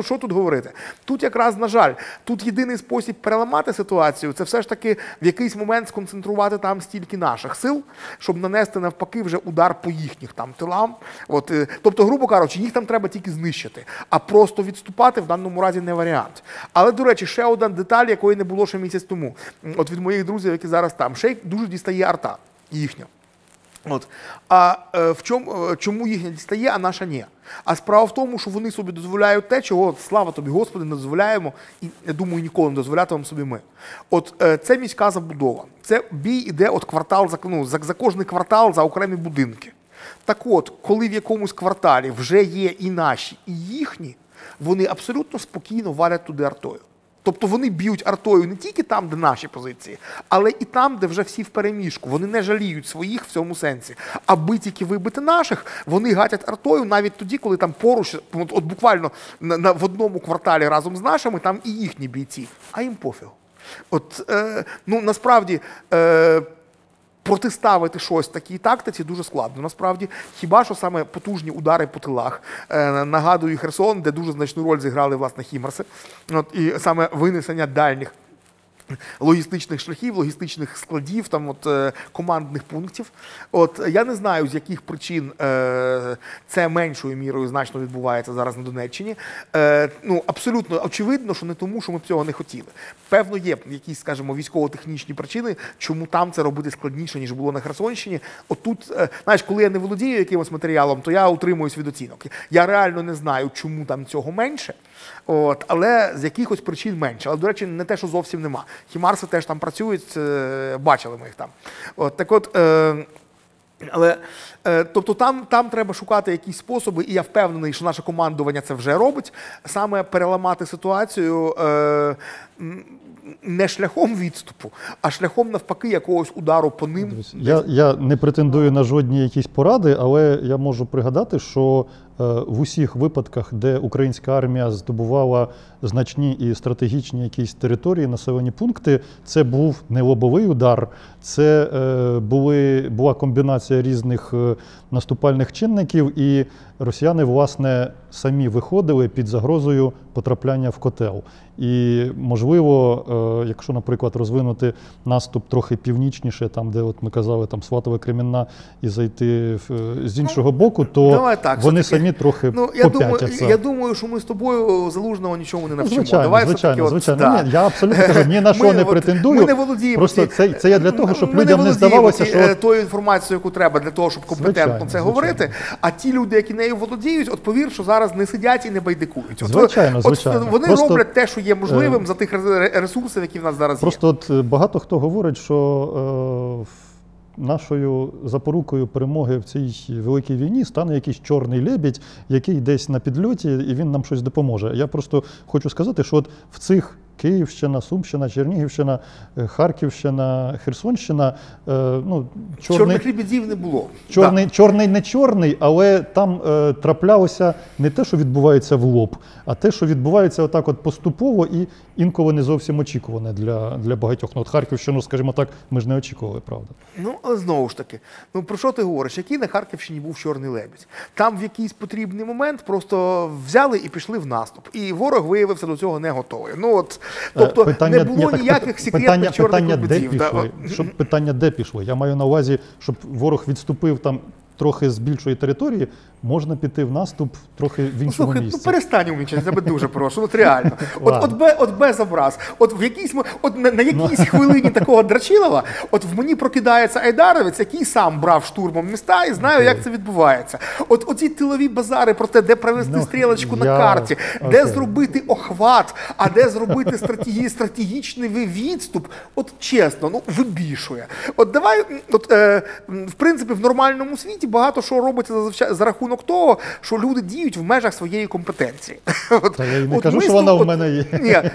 Що тут говорити? Тут якраз, на жаль, тут єдиний спосіб переламати ситуацію, це все ж таки в якийсь момент сконцентрувати там стільки наших сил, щоб нанести навпаки вже удар по їхніх там тилам. От, тобто, грубо кажучи, їх там треба тільки знищити, а просто відступати в даному разі не варіант. Але, до речі, ще одна деталь, якої не було ще місяць тому. От від моїх друзів, які зараз там, ще дуже дістає арта їхня. От. А чому їхня дістає, а наша ні? А справа в тому, що вони собі дозволяють те, чого, слава тобі, Господи, не дозволяємо, і, я думаю, ніколи не дозволятимемо собі ми. От це міська забудова. Це бій іде от квартал за кожний квартал за окремі будинки. Так от, коли в якомусь кварталі вже є і наші, і їхні, вони абсолютно спокійно валять туди артою. Тобто вони б'ють артою не тільки там, де наші позиції, але і там, де вже всі впереміжку. Вони не жаліють своїх в цьому сенсі. Аби тільки вибити наших, вони гатять артою навіть тоді, коли там поруч, от буквально в одному кварталі разом з нашими, там і їхні бійці. А їм пофігу. От, насправді, протиставити щось такій тактиці дуже складно. Насправді, хіба що саме потужні удари по тилах. Нагадую Херсон, де дуже значну роль зіграли, власне, хімарси. І саме винесення дальніх логістичних шляхів, логістичних складів, командних пунктів. Я не знаю, з яких причин це меншою мірою значно відбувається зараз на Донеччині. Абсолютно очевидно, що не тому, що ми б цього не хотіли. Певно, є якісь, скажімо, військово-технічні причини, чому там це робити складніше, ніж було на Херсонщині. Отут, знаєш, коли я не володію якимось матеріалом, то я утримуюсь від оцінок. Я реально не знаю, чому там цього менше, але з якихось причин менше. Але, до речі, не те, що зовсім нема. Хімарси теж там працюють, бачили ми їх там. Тобто там треба шукати якісь способи, і я впевнений, що наше командування це вже робить, саме переламати ситуацію не шляхом відступу, а шляхом, навпаки, якогось удару по ним. Я не претендую на жодні якісь поради, але я можу пригадати, що в усіх випадках, де українська армія здобувала значні і стратегічні якісь території, населені пункти, це був не лобовий удар, це була комбінація різних наступальних чинників, і росіяни, власне, самі виходили під загрозою потрапляння в котел. І, можливо, якщо, наприклад, розвинути наступ трохи північніше, там, де от ми казали, там Сватове, Кремінна, і зайти з іншого боку, то вони самі трохи поп'ятяться. Я думаю, що ми з тобою Залужного нічому не навчимо. Звичайно. Ні, я абсолютно кажу, ні на що не претендую. Ми не володіємо. Просто це я для того, щоб людям не здавалося, що... тою інформацією, яку треба для того, щоб компетентно це говорити. А ті люди, які нею володіють, от повір, що зараз не сидять і не байдикують. Звичайно. Вони роблять те, що є можливим за тих ресурсів, які в нас зараз є. Просто багато хто говорить, що нашою запорукою перемоги в цій великій війні стане якийсь чорний лебідь, який десь на підльоті, і він нам щось допоможе. Я просто хочу сказати, що от в цих Київщина, Сумщина, Чернігівщина, Харківщина, Херсонщина. Чорних лебедів не було. Чорний не чорний, але там траплялося не те, що відбувається в лоб, а те, що відбувається отак от поступово і інколи не зовсім очікуване для багатьох. От Харківщину, скажімо так, ми ж не очікували, правда? Але знову ж таки, про що ти говориш? Який на Харківщині був чорний лебідь? Там в якийсь потрібний момент просто взяли і пішли в наступ. І ворог виявився до цього не готовий. Тобто не було ніяких секретних чорних лебедів. Питання, де пішли? Я маю на увазі, щоб ворог відступив там трохи з більшої території, можна піти в наступ трохи в іншому місці. Перестань умнічати, я тебе дуже прошу, реально. От без образ. На якійсь хвилині такого Драчилова, в мені прокидається айдаровець, який сам брав штурмом міста, і знаю, як це відбувається. Оці тилові базари про те, де провести стрілочку на карті, де зробити охват, а де зробити стратегічний відступ, чесно, вибішує. В принципі, в нормальному світі багато що робиться за рахунок того, що люди діють в межах своєї компетенції. Та я не кажу, що вона в мене є.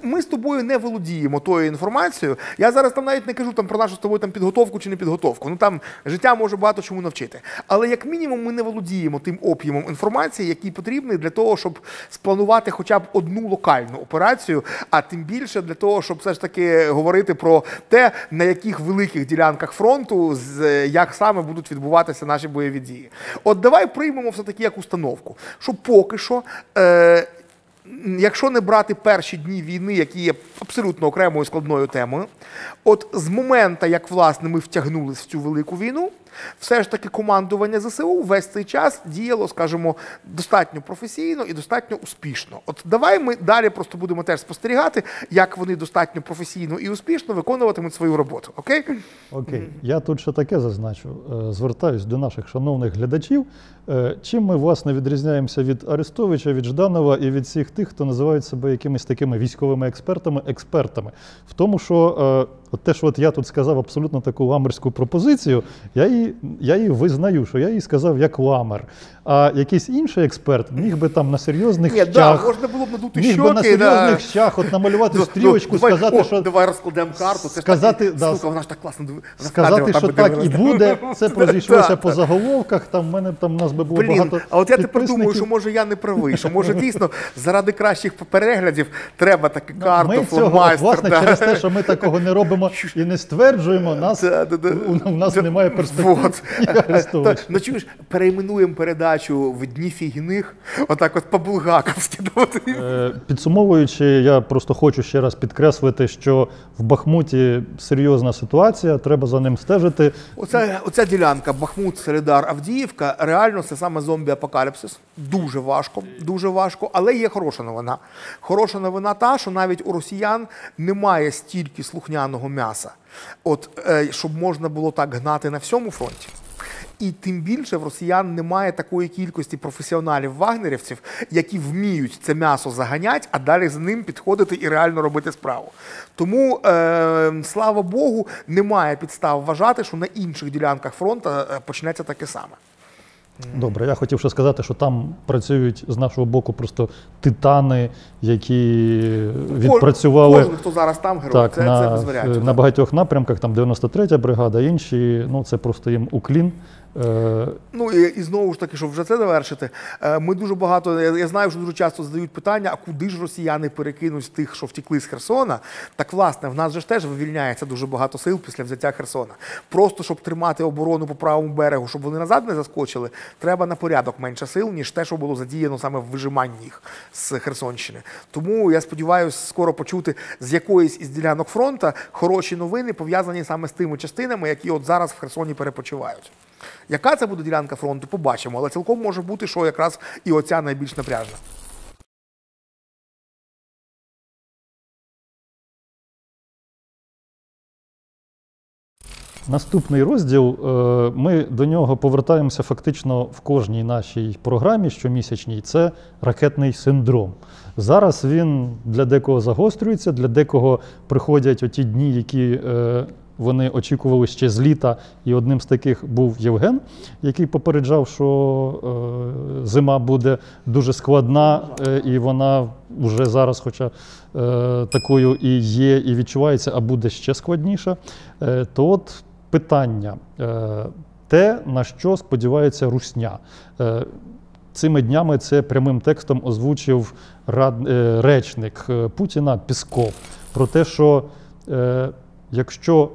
Ми з тобою не володіємо тою інформацією. Я зараз навіть не кажу про нашу з тобою підготовку чи не підготовку. Там життя може багато чому навчити. Але як мінімум ми не володіємо тим об'ємом інформації, який потрібний для того, щоб спланувати хоча б одну локальну операцію, а тим більше для того, щоб все ж таки говорити про те, на яких великих ділянках фронту, як саме будуть відбуватися наші бойові дії. Давай приймемо все-таки як установку, що поки що, якщо не брати перші дні війни, які є абсолютно окремою складною темою, з моменту, як, власне, ми втягнулись в цю велику війну, все ж таки командування ЗСУ весь цей час діяло, скажімо, достатньо професійно і достатньо успішно. Давай ми далі просто будемо теж спостерігати, як вони достатньо професійно і успішно виконуватимуть свою роботу. Окей? Окей. Я тут ще таке зазначу. Звертаюсь до наших шановних глядачів. Чим ми, власне, відрізняємося від Арестовича, від Жданова і від всіх тих, хто називають себе якимись такими військовими експертами? В тому, що от те, що от я тут сказав абсолютно таку ламерську пропозицію, я її визнаю, що я її сказав як ламер. А якийсь інший експерт міг би там на серйозних Ні, щах, можна було б надути міг би на щоки. серйозних щах от намалювати стрілочку, сказати, що... Давай розкладемо карту, це сказати, ж так, да, сука, вона ж так класно сказати, що так і буде, це прозійшлося по заголовках, там в нас би було багато а от я тепер підписників. думаю, що може я не правий, що може дійсно заради кращих переглядів треба таки карту, Ми цього, фломайстер. власне, через те, що ми такого не робимо і не стверджуємо, у нас немає перспектив Вот. арестовувати. Ну чуєш, перейменуємо передачу в Дні фігних, отак от по-булгаковськи. Підсумовуючи, я просто хочу ще раз підкреслити, що в Бахмуті серйозна ситуація, треба за ним стежити. Оця ділянка Бахмут, Солидар, Авдіївка, реально це саме зомбі-апокаліпсис. Дуже важко, але є хороша новина. Хороша новина та, що навіть у росіян немає стільки слухняного м'яса, щоб можна було так гнати на всьому фронті. І тим більше в росіян немає такої кількості професіоналів-вагнерівців, які вміють це м'ясо заганяти, а далі за ним підходити і реально робити справу. Тому, слава Богу, немає підстав вважати, що на інших ділянках фронту почнеться таке саме. Добре, я хотів ще сказати, що там працюють з нашого боку просто титани, які відпрацювали кожен, хто зараз там герой, так, це без варіантів. на багатьох напрямках, там 93-я бригада, інші, ну це просто їм уклін. Ну і знову ж таки, щоб вже це завершити, ми дуже багато, я знаю, що дуже часто задають питання, а куди ж росіяни перекинуть з тих, що втекли з Херсона? Так, власне, в нас же ж теж вивільняється дуже багато сил після взяття Херсона. Просто, щоб тримати оборону по правому берегу, щоб вони назад не заскочили, треба на порядок менше сил, ніж те, що було задіяно саме в вижиманні їх з Херсонщини. Тому я сподіваюся скоро почути з якоїсь із ділянок фронту хороші новини, пов'язані саме з тими частинами, які от зараз в Херсоні перепочивають. Яка це буде ділянка фронту, побачимо, але цілком може бути, що якраз і оця найбільш напряжна. Наступний розділ, ми до нього повертаємося фактично в кожній нашій програмі щомісячній, це ракетний синдром. Зараз він для декого загострюється, для декого приходять оті дні, які вони очікували ще з літа, і одним з таких був Євген, який попереджав, що зима буде дуже складна, і вона вже зараз, хоча такою і є, і відчувається, а буде ще складніша. То от питання, те, на що сподівається русня. Цими днями це прямим текстом озвучив речник Путіна Пісков про те, що якщо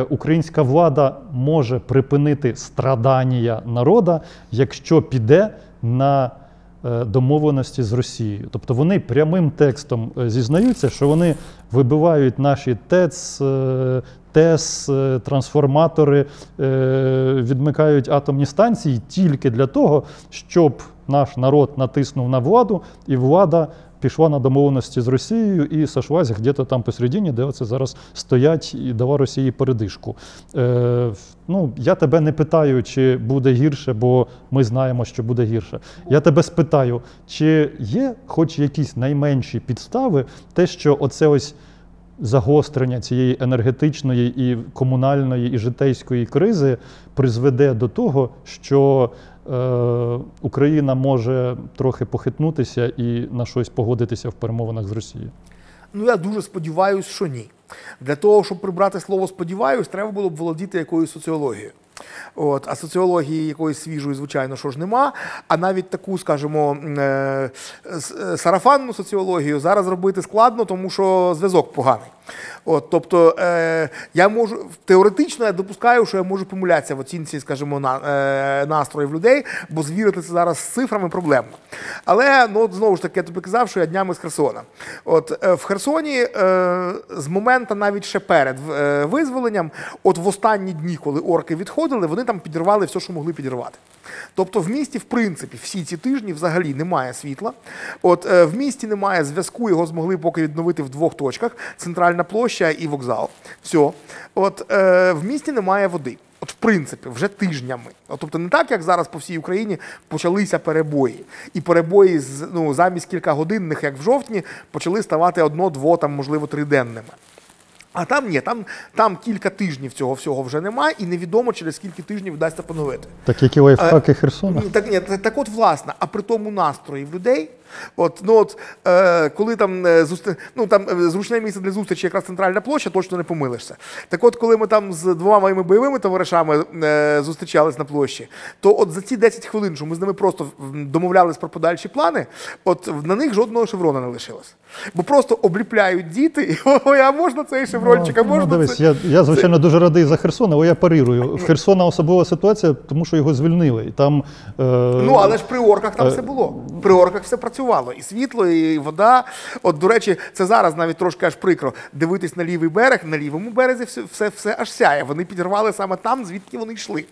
українська влада може припинити страдання народу, якщо піде на домовленості з Росією. Тобто вони прямим текстом зізнаються, що вони вибивають наші ТЕС, трансформатори, відмикають атомні станції тільки для того, щоб наш народ натиснув на владу, і влада пішла на домовленості з Росією і сошлась где-то там посередині, де оце зараз стоять і дала Росії передишку. Ну, я тебе не питаю, чи буде гірше, бо ми знаємо, що буде гірше. Я тебе спитаю, чи є хоч якісь найменші підстави, те, що оце ось загострення цієї енергетичної і комунальної і житейської кризи призведе до того, що Україна може трохи похитнутися і на щось погодитися в перемовинах з Росією? Ну, я дуже сподіваюся, що ні. Для того, щоб прибрати слово «сподіваюсь», треба було б володіти якоюсь соціологією. А соціології якоїсь свіжої, звичайно, що ж нема, а навіть таку, скажімо, сарафанну соціологію зараз робити складно, тому що зв'язок поганий. Тобто, я можу, теоретично я допускаю, що я можу помилятися в оцінці, скажімо, настроїв людей, бо звірити це зараз з цифрами проблемно. Але, ну, знову ж таки, я тобі казав, що я днями з Херсона. В Херсоні з моменту навіть ще перед визволенням, в останні дні, коли орки відходили, вони там підірвали все, що могли підірвати. Тобто в місті, в принципі, всі ці тижні взагалі немає світла. В місті немає зв'язку, його змогли поки відновити в двох точках – Центральна площа і вокзал. Все. В місті немає води. В принципі, вже тижнями. Тобто не так, як зараз по всій Україні почалися перебої. І перебої замість кількагодинних, як в жовтні, почали ставати 1, 2, там, можливо, 3-денними. А там ні, там кілька тижнів цього всього вже немає, і невідомо, через скільки тижнів вдасться поновити. Так які лайфхаки Херсона? Так от, власне, а при тому настрої в людей, коли там, зручне місце для зустрічі якраз центральна площа, точно не помилишся. Так от, коли ми там з двома моїми бойовими товаришами зустрічались на площі, то от за ці 10 хвилин, що ми з ними просто домовлялись про подальші плани, от на них жодного шеврона не лишилось. Бо просто обліпляють діти, і ой, а можна цей шеврончик, а можна дивись, це? я звичайно, дуже радий за Херсон, але я парирую. В Херсона особлива ситуація, тому що його звільнили. І там, але ж при орках там все було. При орках все працювало. І світло, і вода. От, до речі, це зараз навіть трошки аж прикро. Дивитись на лівий берег, на лівому березі все аж сяє. Вони підірвали саме там, звідки вони йшли.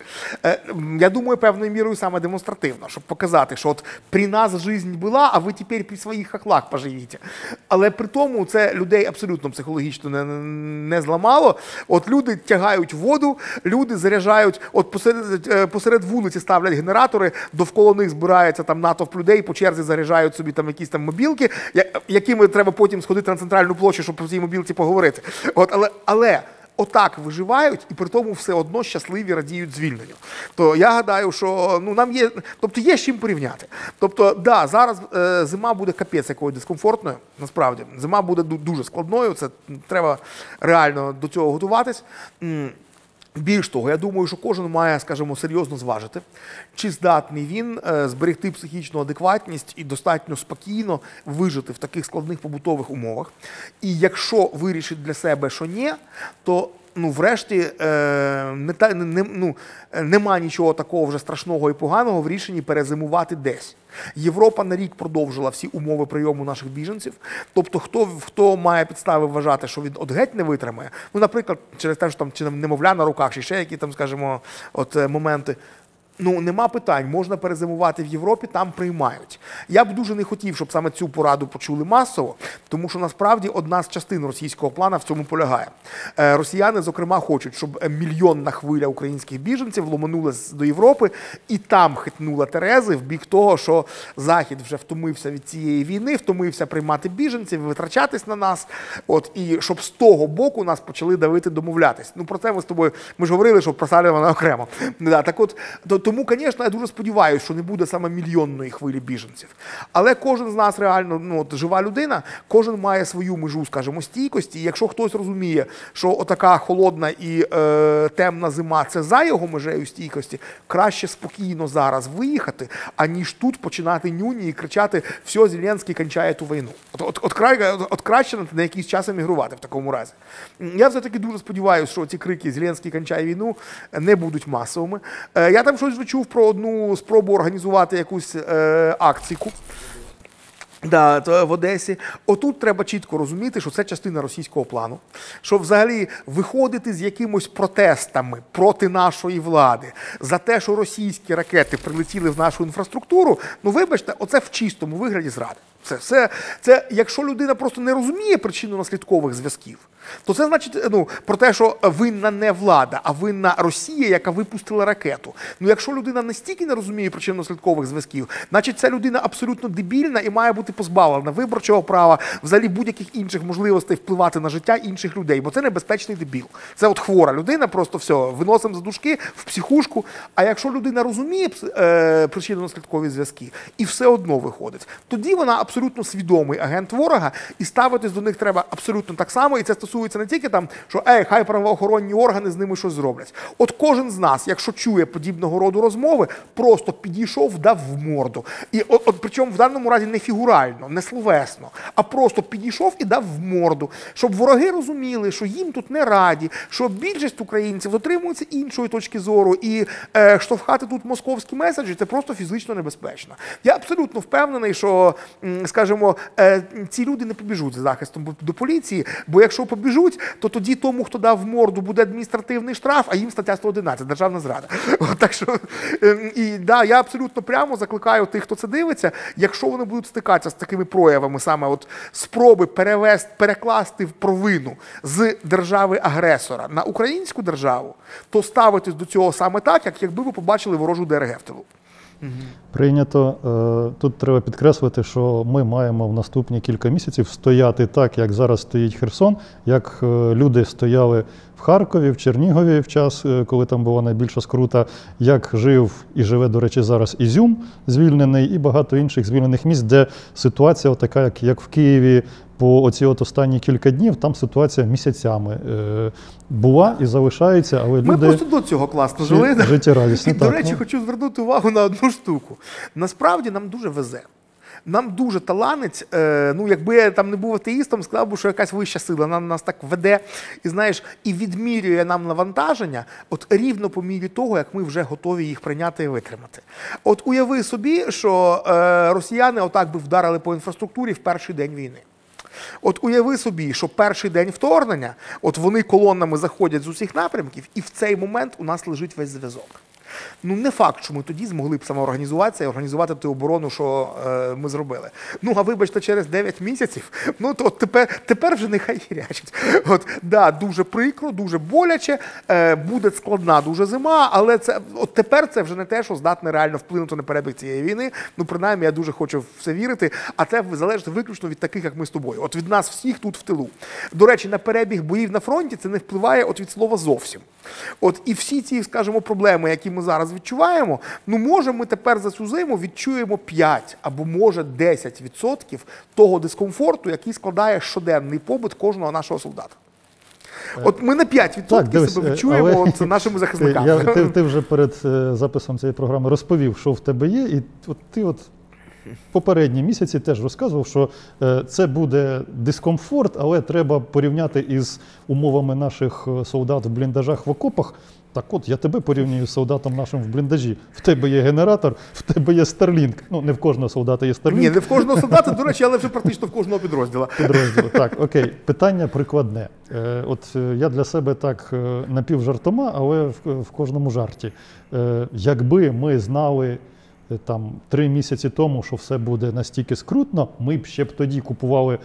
Я думаю, певною мірою саме демонстративно, щоб показати, що от при нас життя була, а ви тепер при своїх хохлах поживіть. Але при тому це людей абсолютно психологічно не зламало. От люди тягають воду, люди заряджають, от посеред вулиці ставлять генератори, довкола них збирається там натовп людей, по черзі заряджають собі там якісь там мобілки, якими треба потім сходити на центральну площу, щоб по цій мобілці поговорити. Але отак виживають і при тому все одно щасливі радіють звільненню. То я гадаю, що нам є, тобто є з чим порівняти. Тобто, да, зараз зима буде капець якою дискомфортною, насправді. Зима буде дуже складною, це треба реально до цього готуватись. Більш того, я думаю, що кожен має, скажімо, серйозно зважити, чи здатний він зберегти психічну адекватність і достатньо спокійно вижити в таких складних побутових умовах. І якщо вирішить для себе, що ні, то врешті нема нічого такого вже страшного і поганого в рішенні перезимувати десь. Європа на рік продовжила всі умови прийому наших біженців. Тобто, хто має підстави вважати, що він от геть не витримає, наприклад, через те, що там чи немовля на руках, чи ще які там, скажімо, моменти, нема питань, можна перезимувати в Європі, там приймають. Я б дуже не хотів, щоб саме цю пораду почули масово, тому що насправді одна з частин російського плану в цьому полягає. Росіяни, зокрема, хочуть, щоб мільйонна хвиля українських біженців ломанулась до Європи і там хитнула терези в бік того, що Захід вже втомився від цієї війни, втомився приймати біженців, витрачатись на нас, і щоб з того боку нас почали давити домовлятись. Про це ми ж говорили, що про Салівана окремо. Тому, звісно, я дуже сподіваюся, що не буде саме мільйонної хвилі біженців. Але кожен з нас реально, жива людина, кожен має свою межу, скажімо, стійкості. І якщо хтось розуміє, що отака холодна і темна зима – це за його межею стійкості, краще спокійно зараз виїхати, аніж тут починати нюні і кричати «Все, Зеленський кончає ту війну». От краще на якийсь час емігрувати в такому разі. Я все-таки дуже сподіваюся, що ці крики «Зеленський кончає війну» не будуть масовими. Я там щось чув про одну спробу організувати якусь акційку в Одесі. Отут треба чітко розуміти, що це частина російського плану, що взагалі виходити з якимось протестами проти нашої влади за те, що російські ракети прилетіли в нашу інфраструктуру, вибачте, оце в чистому вигляді зради. Це якщо людина просто не розуміє причинно-наслідкових зв'язків, то це значить про те, що винна не влада, а винна Росія, яка випустила ракету. Якщо людина настільки не розуміє причинно-наслідкових зв'язків, значить ця людина абсолютно дебільна і має бути позбавлена виборчого права, взагалі будь-яких інших можливостей впливати на життя інших людей, бо це небезпечний дебіл. Це от хвора людина, просто все, виносимо за дужки в психушку. А якщо людина розуміє причинно-наслідкові зв'язки і все одно виходить, тоді вона абсолютно свідомий агент ворога, і ставитись до них треба абсолютно так само, і це стосується не тільки там, що хай правоохоронні органи з ними щось зроблять. От кожен з нас, якщо чує подібного роду розмови, просто підійшов, дав в морду. І причому в даному разі не фігурально, не словесно, а просто підійшов і дав в морду, щоб вороги розуміли, що їм тут не раді, що більшість українців дотримується іншої точки зору, і штовхати тут московські меседжі – це просто фізично небезпечно. Я абсолютно впевнений, що, скажімо, ці люди не побіжуть за захистом до поліції, бо якщо побіжуть, то тоді тому, хто дав в морду, буде адміністративний штраф, а їм стаття 111 – державна зрада. Так що, я абсолютно прямо закликаю тих, хто це дивиться, якщо вони будуть стикатися з такими проявами, саме спроби перекласти провину з держави-агресора на українську державу, то ставитись до цього саме так, якби ви побачили ворожу ДРГ в тилу. Прийнято. Тут треба підкреслити, що ми маємо в наступні кілька місяців стояти так, як зараз стоїть Херсон, як люди стояли в Харкові, в Чернігові в час, коли там була найбільша скрута, як жив і живе, до речі, зараз Ізюм звільнений і багато інших звільнених місць, де ситуація така, як в Києві, по оці останні кілька днів, там ситуація місяцями була і залишається, але Ми люди просто до цього класно жили. життєрадісні. І, до речі, хочу звернути увагу на одну штуку. Насправді нам дуже везе. Нам дуже таланець, ну якби я там не був атеїстом, сказав би, що якась вища сила нас так веде і, знаєш, і відмірює нам навантаження от рівно по мірі того, як ми вже готові їх прийняти і витримати. От уяви собі, що росіяни отак би вдарили по інфраструктурі в перший день війни. От уяви собі, що перший день вторгнення, от вони колонами заходять з усіх напрямків, і в цей момент у нас лежить весь зв'язок. Ну, не факт, що ми тоді змогли б самоорганізуватися і організувати ту оборону, що ми зробили. Ну, а вибачте, через 9 місяців, ну, то тепер вже нехай хірячить. От, да, дуже прикро, дуже боляче, буде складна дуже зима, але от тепер це вже не те, що здатне реально вплинути на перебіг цієї війни. Ну, принаймні, я дуже хочу в це вірити, а це залежить виключно від таких, як ми з тобою. От від нас всіх тут в тилу. До речі, на перебіг боїв на фронті це не впливає от від слова зовсім. От і всі ці, скажімо, проблеми, які ми зараз відчуваємо, ну, може, ми тепер за цю зиму відчуємо 5 або, може, 10% того дискомфорту, який складає щоденний побут кожного нашого солдата. От ми на 5% себе відчуємо от нашими захисниками. Ти вже перед записом цієї програми розповів, що в тебе є, і от ти попередні місяці теж розказував, що це буде дискомфорт, але треба порівняти із умовами наших солдат в бліндажах в окопах. Так от, я тебе порівнюю з солдатом нашим в бліндажі. В тебе є генератор, в тебе є Starlink. Ну, не в кожного солдата є Starlink. Ні, не в кожного солдата, до речі, але вже практично в кожного підрозділу. Так, окей. Питання прикладне. От я для себе так напівжартома, але в кожному жарті. Якби ми знали там 3 місяці тому, що все буде настільки скрутно, ми б ще тоді купували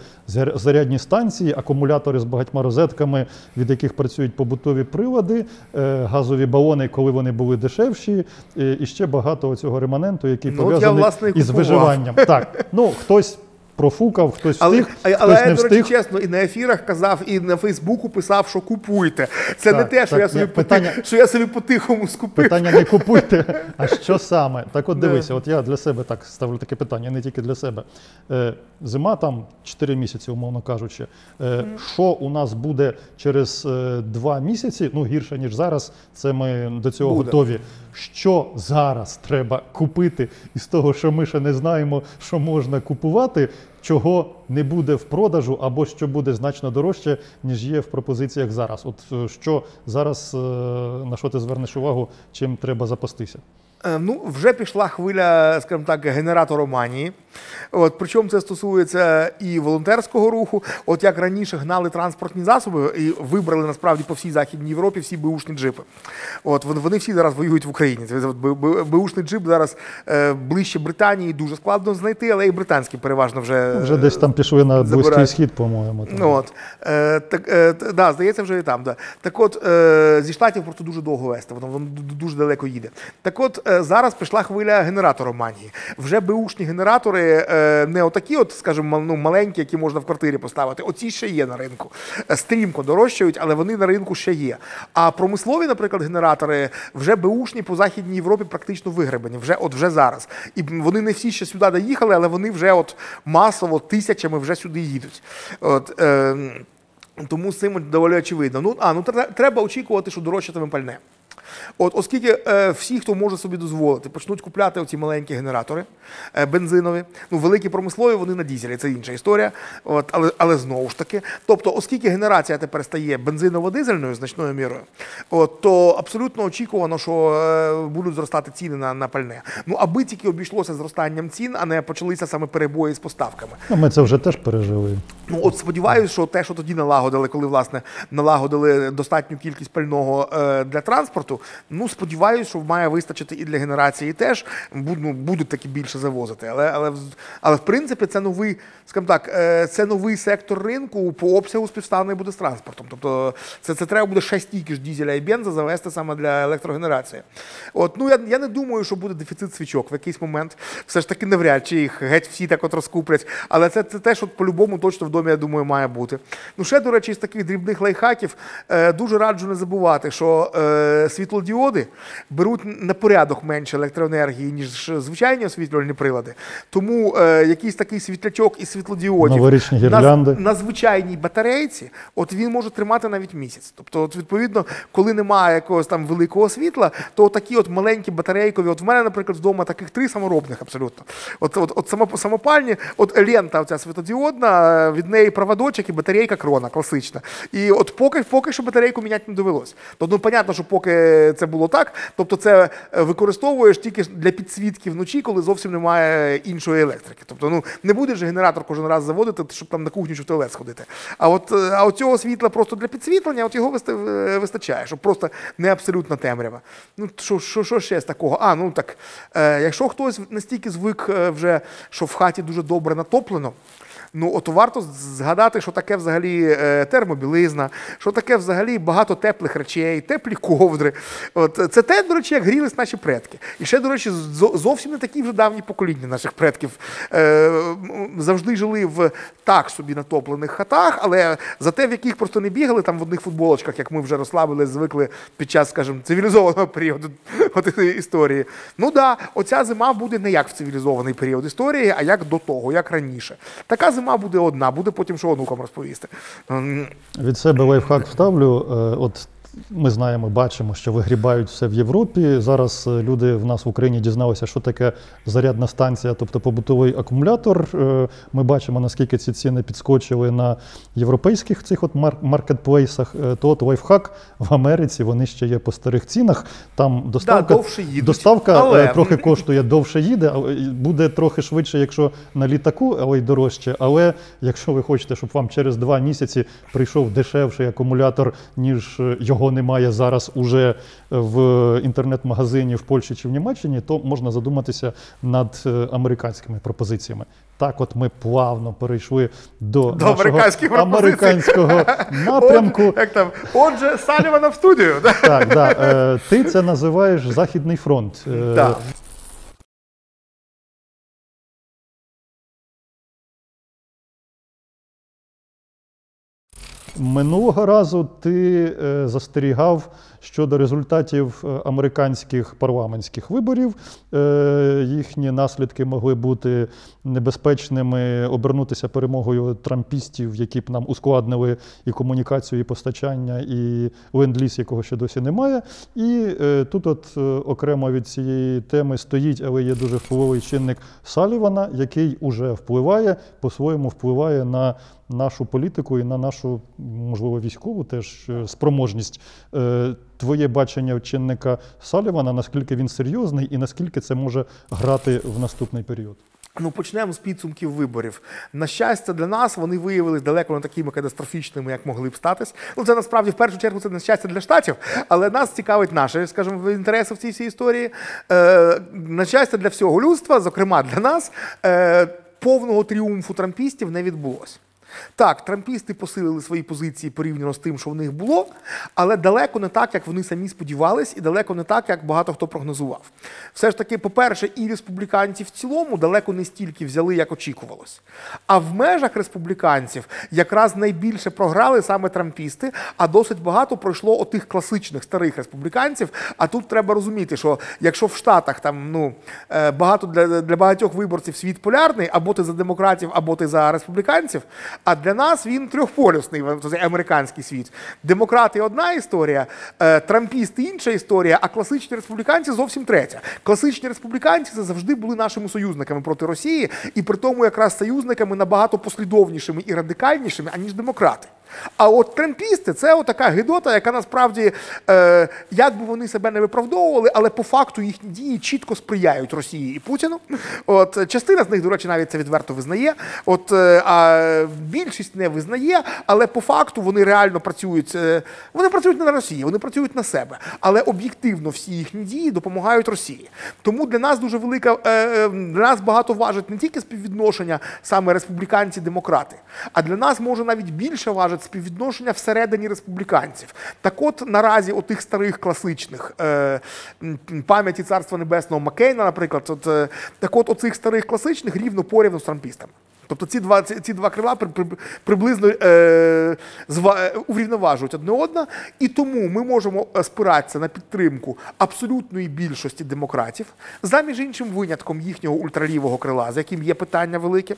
зарядні станції, акумулятори з багатьма розетками, від яких працюють побутові прилади, газові балони, коли вони були дешевші, і ще багато цього реманенту, який пов'язаний із виживанням. Так, ну, хтось профукав, хтось встиг, хтось не встиг. Але я, до речі, чесно, і на ефірах казав, і на Фейсбуку писав, що купуйте. Це не те, що я собі по-тихому скупив. Питання не купуйте, а що саме? Так от дивися, от я для себе так ставлю таке питання, не тільки для себе. Зима там 4 місяці, умовно кажучи. Що у нас буде через 2 місяці, ну гірше, ніж зараз, це ми до цього готові. Що зараз треба купити із того, що ми ще не знаємо, що можна купувати, чого не буде в продажу або що буде значно дорожче, ніж є в пропозиціях зараз? От що зараз, на що ти звернеш увагу, чим треба запастися? Ну, вже пішла хвиля, скажімо так, генератороманії. От, причому це стосується і волонтерського руху. От як раніше гнали транспортні засоби і вибрали насправді по всій Західній Європі всі беушні джипи. От, вони всі зараз воюють в Україні. Беушний джип зараз ближче Британії дуже складно знайти, але і британські переважно вже десь там пішли на Близький Схід, по-моєму. От, да, здається, вже і там. Да. Так от, зі Штатів просто дуже довго вести, воно дуже далеко їде. Так от, зараз пішла хвиля генератороманії. Вже беушні генератори не отакі, от, скажімо, ну, маленькі, які можна в квартирі поставити. Оці ще є на ринку. Стрімко дорожчають, але вони на ринку ще є. А промислові, наприклад, генератори вже беушні по Західній Європі практично вигребені. Вже зараз. І вони не всі ще сюди доїхали, але вони вже от масово тисячами вже сюди їдуть. От, тому з цим доволі очевидно. Ну, треба очікувати, що дорожчатиме пальне. От, оскільки всі, хто може собі дозволити, почнуть купляти оці маленькі генератори бензинові, ну, великі промислові, вони на дізелі, це інша історія, от, але знову ж таки, тобто, оскільки генерація тепер стає бензиново-дизельною значною мірою, от, то абсолютно очікувано, що будуть зростати ціни на пальне. Ну, аби тільки обійшлося зростанням цін, а не почалися саме перебої з поставками. Ну, ми це вже теж пережили. Ну, от сподіваюся, що те, що тоді налагодили, коли, власне, налагодили достатню кількість пального для транспорту, Ну, сподіваюся, що має вистачити і для генерації теж. Будуть таки більше завозити. Але в принципі, це новий, скажімо так, це новий сектор ринку по обсягу співставний буде з транспортом. Тобто це треба буде ще стільки ж дізеля і бенза завести саме для електрогенерації. От, ну, я не думаю, що буде дефіцит свічок в якийсь момент. Все ж таки навряд чи їх геть всі так от розкуплять. Але це те, що по-любому точно в домі, я думаю, має бути. Ну, ще, до речі, з таких дрібних лайфхаків дуже раджу не забувати, що світлодіоди беруть на порядок менше електроенергії, ніж звичайні освітлювальні прилади. Тому якийсь такий світлячок із світлодіодів новорічні гірлянди на звичайній батарейці, от він може тримати навіть місяць. Тобто, от, відповідно, коли немає якогось там великого світла, то такі от маленькі батарейкові, от в мене, наприклад, вдома таких 3 саморобних абсолютно. От самопальні, от лента оця світлодіодна, від неї проводочок і батарейка крона, класична. І от поки що батарейку міняти не довелось. Тобто, ну, понятно, що поки це було так, тобто це використовуєш тільки для підсвітки вночі, коли зовсім немає іншої електрики. Тобто, ну, не будеш же генератор кожен раз заводити, щоб там на кухню чи в туалет сходити. А от цього світла просто для підсвітлення, от його вистачає, щоб просто не абсолютна темрява. Ну, що ще з такого? Ну так, якщо хтось настільки звик вже, що в хаті дуже добре натоплено, ну, от варто згадати, що таке взагалі термобілизна, що таке взагалі багато теплих речей, теплі ковдри. От, це те, до речі, як грілись наші предки. І ще, до речі, зовсім не такі вже давні покоління наших предків завжди жили в так собі натоплених хатах, але зате в яких просто не бігали там в одних футболочках, як ми вже розслабились, звикли під час, скажімо, цивілізованого періоду історії. Ну да, оця зима буде не як в цивілізований період історії, а як до того, як раніше. Така зима буде одна, буде потім що онукам розповісти. Від себе лайфхак вставлю. От ми знаємо, бачимо, що вигрібають все в Європі. Зараз люди в нас в Україні дізналися, що таке зарядна станція, тобто побутовий акумулятор. Ми бачимо, наскільки ці ціни підскочили на європейських цих от маркетплейсах. То от лайфхак в Америці, вони ще є по старих цінах. Там доставка трохи коштує, довше їде, буде трохи швидше, якщо на літаку, але й дорожче. Але якщо ви хочете, щоб вам через 2 місяці прийшов дешевший акумулятор, ніж його немає зараз уже в інтернет-магазині в Польщі чи в Німеччині, то можна задуматися над американськими пропозиціями. Так от ми плавно перейшли до нашого американського напрямку. Отже, Салівана в студію. Так. Ти це називаєш Західний фронт. Так. Минулого разу ти застерігав щодо результатів американських парламентських виборів. Їхні наслідки могли бути небезпечними, обернутися перемогою трампістів, які б нам ускладнили і комунікацію, і постачання, і ленд-ліз, якого ще досі немає. І тут от окремо від цієї теми стоїть, але є дуже впливовий чинник Салівана, який уже впливає, по-своєму впливає на нашу політику і на нашу, можливо, військову теж спроможність. Твоє бачення чинника Салівана, наскільки він серйозний і наскільки це може грати в наступний період? Ну, почнемо з підсумків виборів. На щастя для нас, вони виявилися далеко не такими катастрофічними, як могли б статись. Ну, це насправді, в першу чергу, це на щастя для Штатів, але нас цікавить наші, скажімо, інтереси в цій всій історії. На щастя для всього людства, зокрема для нас, повного тріумфу трампістів не відбулося. Так, трампісти посилили свої позиції порівняно з тим, що в них було, але далеко не так, як вони самі сподівались, і далеко не так, як багато хто прогнозував. Все ж таки, по-перше, і республіканці в цілому далеко не стільки взяли, як очікувалось. А в межах республіканців якраз найбільше програли саме трампісти, а досить багато пройшло отих класичних старих республіканців. А тут треба розуміти, що якщо в Штатах там, багато для багатьох виборців світ полярний, або ти за демократів, або ти за республіканців, а для нас він трьохполюсний, цей американський світ. Демократи – одна історія, трампісти – інша історія, а класичні республіканці – зовсім третя. Класичні республіканці – це завжди були нашими союзниками проти Росії, і при тому якраз союзниками набагато послідовнішими і радикальнішими, аніж демократи. А от трампісти – це отака гидота, яка насправді, як би вони себе не виправдовували, але по факту їхні дії чітко сприяють Росії і Путіну. От, частина з них, до речі, навіть це відверто визнає, от, а більшість не визнає, але по факту вони реально працюють не на Росії, вони працюють на себе. Але об'єктивно всі їхні дії допомагають Росії. Тому для нас дуже велика, для нас багато важить не тільки співвідношення саме республіканці-демократи, а для нас може навіть більше важить співвідношення всередині республіканців. Так от наразі отих старих класичних пам'яті Царства Небесного Маккейна, наприклад, так от оцих старих класичних рівно порівну з трампістами. Тобто ці два крила приблизно урівноважують одне одне, і тому ми можемо спиратися на підтримку абсолютної більшості демократів, за між іншим винятком їхнього ультралівого крила, з яким є питання велике,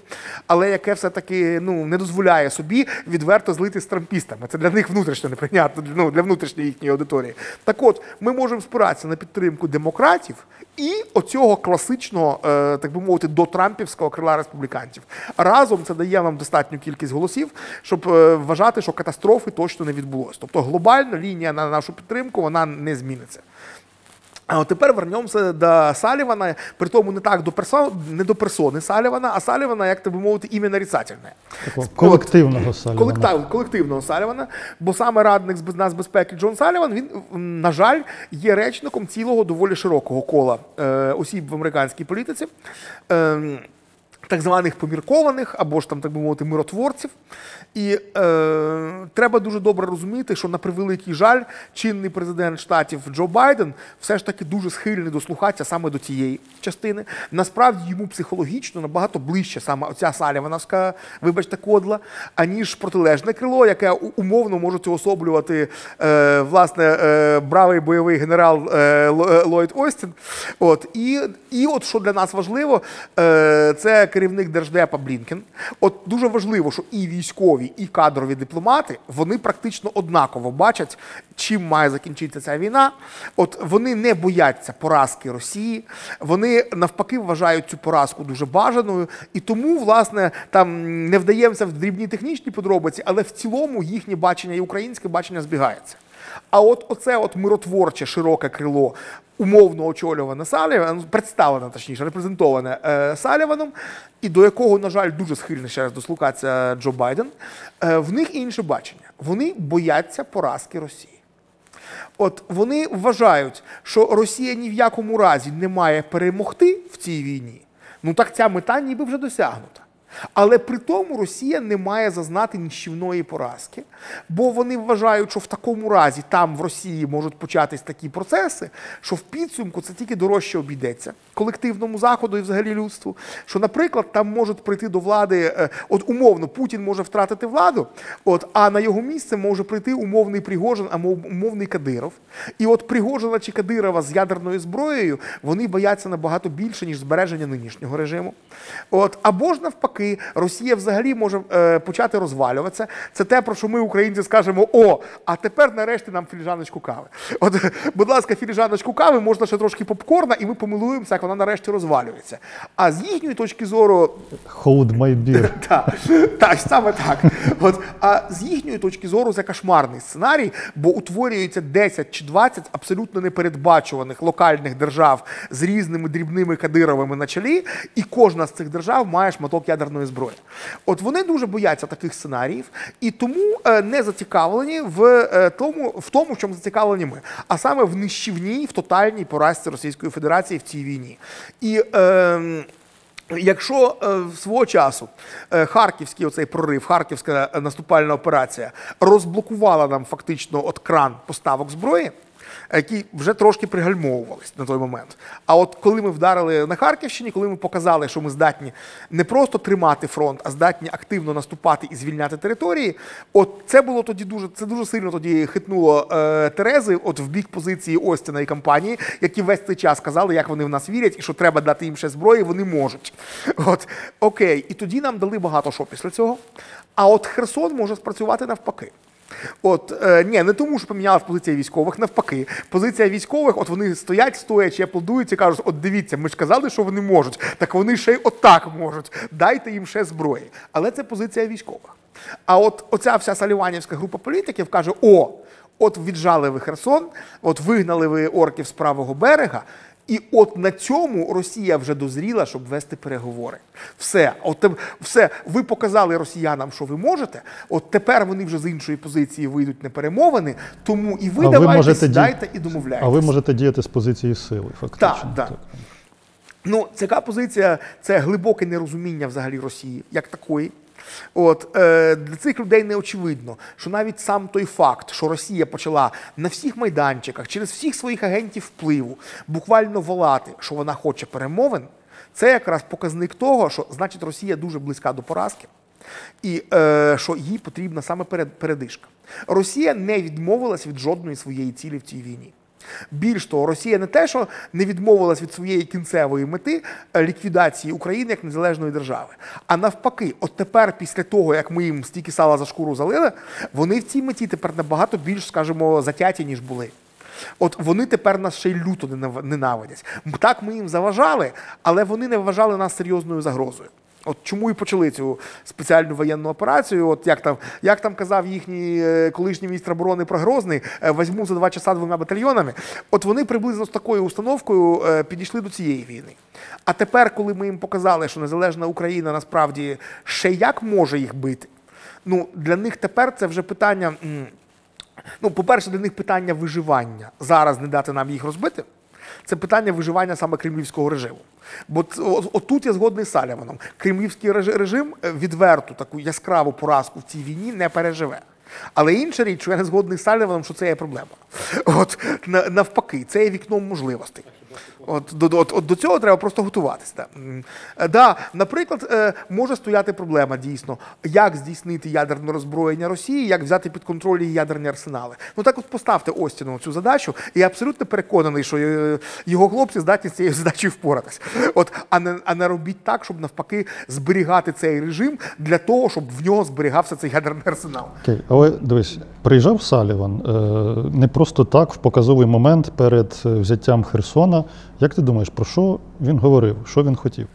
але яке все-таки не дозволяє собі відверто злити з трампістами. Це для них внутрішньо неприйнятно, для внутрішньої їхньої аудиторії. Так от, ми можемо спиратися на підтримку демократів і оцього класичного, так би мовити, дотрампівського крила республіканців. Разом це дає нам достатню кількість голосів, щоб вважати, що катастрофи точно не відбулося. Тобто глобально лінія на нашу підтримку, вона не зміниться. А от тепер вернемося до Салівана, при тому не так не до персони Салівана, а Салівана, як так би мовити, ім'я нарицательне. Колективного Салівана. Колективного Салівана, бо саме радник з нацбезпеки Джон Саліван, він, на жаль, є речником цілого доволі широкого кола осіб в американській політиці, так званих поміркованих, або ж там, так би мовити, миротворців. І треба дуже добре розуміти, що на превеликий жаль, чинний президент Штатів Джо Байден все ж таки дуже схильний дослухатися саме до цієї частини. Насправді йому психологічно набагато ближче саме оця салівановська, вибачте, кодла, аніж протилежне крило, яке умовно може уособлювати, власне, бравий бойовий генерал Ллойд Остін. От. І от що для нас важливо, це керівник Держдепа Блінкен. От дуже важливо, що і військові, і кадрові дипломати, вони практично однаково бачать, чим має закінчитися ця війна. От вони не бояться поразки Росії, вони навпаки вважають цю поразку дуже бажаною, і тому, власне, там не вдаємося в дрібні технічні подробиці, але в цілому їхнє бачення і українське бачення збігається. А от оце миротворче широке крило, умовно очолюване Саліваном, представлене, точніше, репрезентоване Саліваном, і до якого, на жаль, дуже схильний ще раз дослухатися Джо Байден, в них інше бачення. Вони бояться поразки Росії. От вони вважають, що Росія ні в якому разі не має перемогти в цій війні, ну так ця мета ніби вже досягнута. Але при тому Росія не має зазнати нищівної поразки, бо вони вважають, що в такому разі там в Росії можуть початись такі процеси, що в підсумку це тільки дорожче обійдеться колективному Заходу і взагалі людству, що, наприклад, там можуть прийти до влади, от умовно, Путін може втратити владу, а на його місце може прийти умовний Пригожин або умовний Кадиров. І от Пригожина чи Кадирова з ядерною зброєю вони бояться набагато більше, ніж збереження нинішнього режиму. Або ж навпаки, Росія взагалі може почати розвалюватися. Це те, про що ми, українці, скажемо: о, а тепер нарешті нам філіжаночку кави. От, будь ласка, філіжаночку кави, можна ще трошки попкорна, і ми помилуємося, як вона нарешті розвалюється. А з їхньої точки зору... Hold my beer. Так, саме так. А з їхньої точки зору це кошмарний сценарій, бо утворюється 10 чи 20 абсолютно непередбачуваних локальних держав з різними дрібними Кадировими на чолі, і кожна з цих держав має шматок ядерної зброї. От вони дуже бояться таких сценаріїв, і тому не зацікавлені в тому, в чому зацікавлені ми, а саме в нищівній, в тотальній поразці Російської Федерації в цій війні. І якщо свого часу харківський оцей прорив, харківська наступальна операція розблокувала нам фактично кран поставок зброї, які вже трошки пригальмовувались на той момент. А от коли ми вдарили на Харківщині, коли ми показали, що ми здатні не просто тримати фронт, а здатні активно наступати і звільняти території, це було тоді дуже сильно тоді хитнуло Терези в бік позиції Остіна і компанії, які весь цей час казали, як вони в нас вірять і що треба дати їм ще зброї, вони можуть. Окей, і тоді нам дали багато що після цього. А Херсон може спрацювати навпаки. Не тому, що помінялась позиція військових, навпаки. Позиція військових, вони стоячи, аплодують і кажуть: от дивіться, ми ж казали, що вони можуть, так вони ще й отак можуть, дайте їм ще зброї. Але це позиція військових. А от оця вся саліванівська група політиків каже: от віджали ви Херсон, от вигнали ви орків з правого берега, і от на цьому Росія вже дозріла, щоб вести переговори. Все, ви показали росіянам, що ви можете, от тепер вони вже з іншої позиції вийдуть на перемовини, тому і ви давайте сідайте і домовляйтесь. А ви можете діяти з позиції сили, фактично. Так. Ну, така позиція – це глибоке нерозуміння взагалі Росії, як такої. Для цих людей не очевидно, що навіть сам той факт, що Росія почала на всіх майданчиках, через всіх своїх агентів впливу, буквально волати, що вона хоче перемовин, це якраз показник того, що, значить, Росія дуже близька до поразки і що їй потрібна саме передишка. Росія не відмовилась від жодної своєї цілі в цій війні. Більш того, Росія не те, що не відмовилась від своєї кінцевої мети ліквідації України як незалежної держави, а навпаки, от тепер, після того, як ми їм стільки сала за шкуру залили, вони в цій меті тепер набагато більш, скажімо, затяті, ніж були. От вони тепер нас ще й люто ненавидять. Так ми їм заважали, але вони не вважали нас серйозною загрозою. От чому і почали цю спеціальну воєнну операцію, от як там казав їхній колишній міністр оборони Прогрозний, візьму за 2 часа 2 батальйонами, от вони приблизно з такою установкою підійшли до цієї війни. А тепер, коли ми їм показали, що незалежна Україна насправді ще як може їх бити, ну, для них тепер це вже питання, ну, по-перше, для них питання виживання. Зараз не дати нам їх розбити. Це питання виживання саме кремлівського режиму. Бо отут я згодний з Саліваном. Кремлівський режим відверту таку яскраву поразку в цій війні не переживе. Але інша річ, що я не згодний з Саліваном, що це є проблема. От навпаки, це є вікном можливостей. До цього треба просто готуватися. Наприклад, може стояти проблема дійсно, як здійснити ядерне роззброєння Росії, як взяти під контроль її ядерні арсенали. Ну так от поставте Остіну цю задачу, і я абсолютно переконаний, що його хлопці здатні з цією задачею впоратись. А не робіть так, щоб навпаки зберігати цей режим для того, щоб в нього зберігався цей ядерний арсенал. Окей, але дивись, приїжджав Саліван не просто так, в показовий момент перед взяттям Херсона. Як ти думаєш, про що він говорив, що він хотів?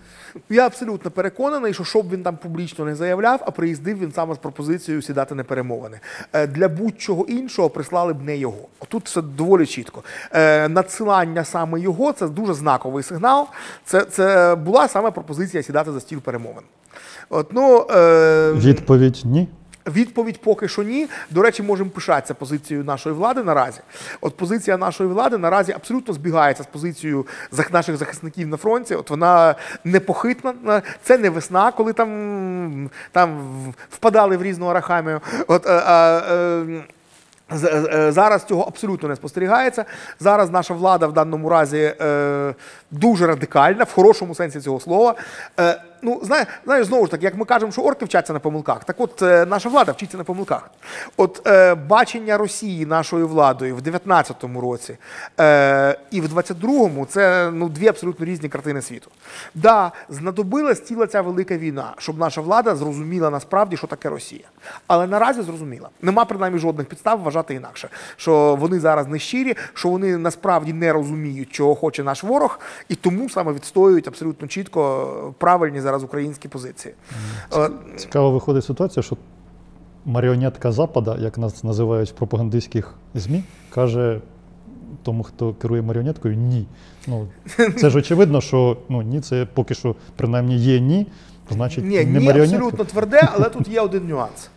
Я абсолютно переконаний, що б він там публічно не заявляв, а приїздив він саме з пропозицією сідати на перемовини. Для будь-чого іншого прислали б не його. Тут все доволі чітко. Надсилання саме його – це дуже знаковий сигнал. Це була саме пропозиція сідати за стіл перемовин. Відповідь – ні. Відповідь поки що ні. До речі, можемо пишатися позицією нашої влади наразі. От позиція нашої влади наразі абсолютно збігається з позицією наших захисників на фронті. От вона непохитна. Це не весна, коли там впадали в різну арахамію. Зараз цього абсолютно не спостерігається. Зараз наша влада в даному разі дуже радикальна, в хорошому сенсі цього слова. Знаєш, знову ж таки, як ми кажемо, що орки вчаться на помилках, так от наша влада вчиться на помилках. Бачення Росії нашою владою в 19-му році і в 22-му – це дві абсолютно різні картини світу. Знадобилась ціла ця велика війна, щоб наша влада зрозуміла насправді, що таке Росія. Але наразі зрозуміла. Нема, принаймні, жодних підстав вважати інакше. Що вони зараз нещирі, що вони насправді не розуміють, чого хоче наш ворог, і тому саме відстоюють абсолютно чітко правильні зараз українські позиції. Цікаво виходить ситуація, що маріонетка Запада, як нас називають в пропагандистських ЗМІ, каже тому, хто керує маріонеткою, ні. Це ж очевидно, що ні, це поки що принаймні є ні, значить не маріонетка. Ні, абсолютно тверде, але тут є один нюанс.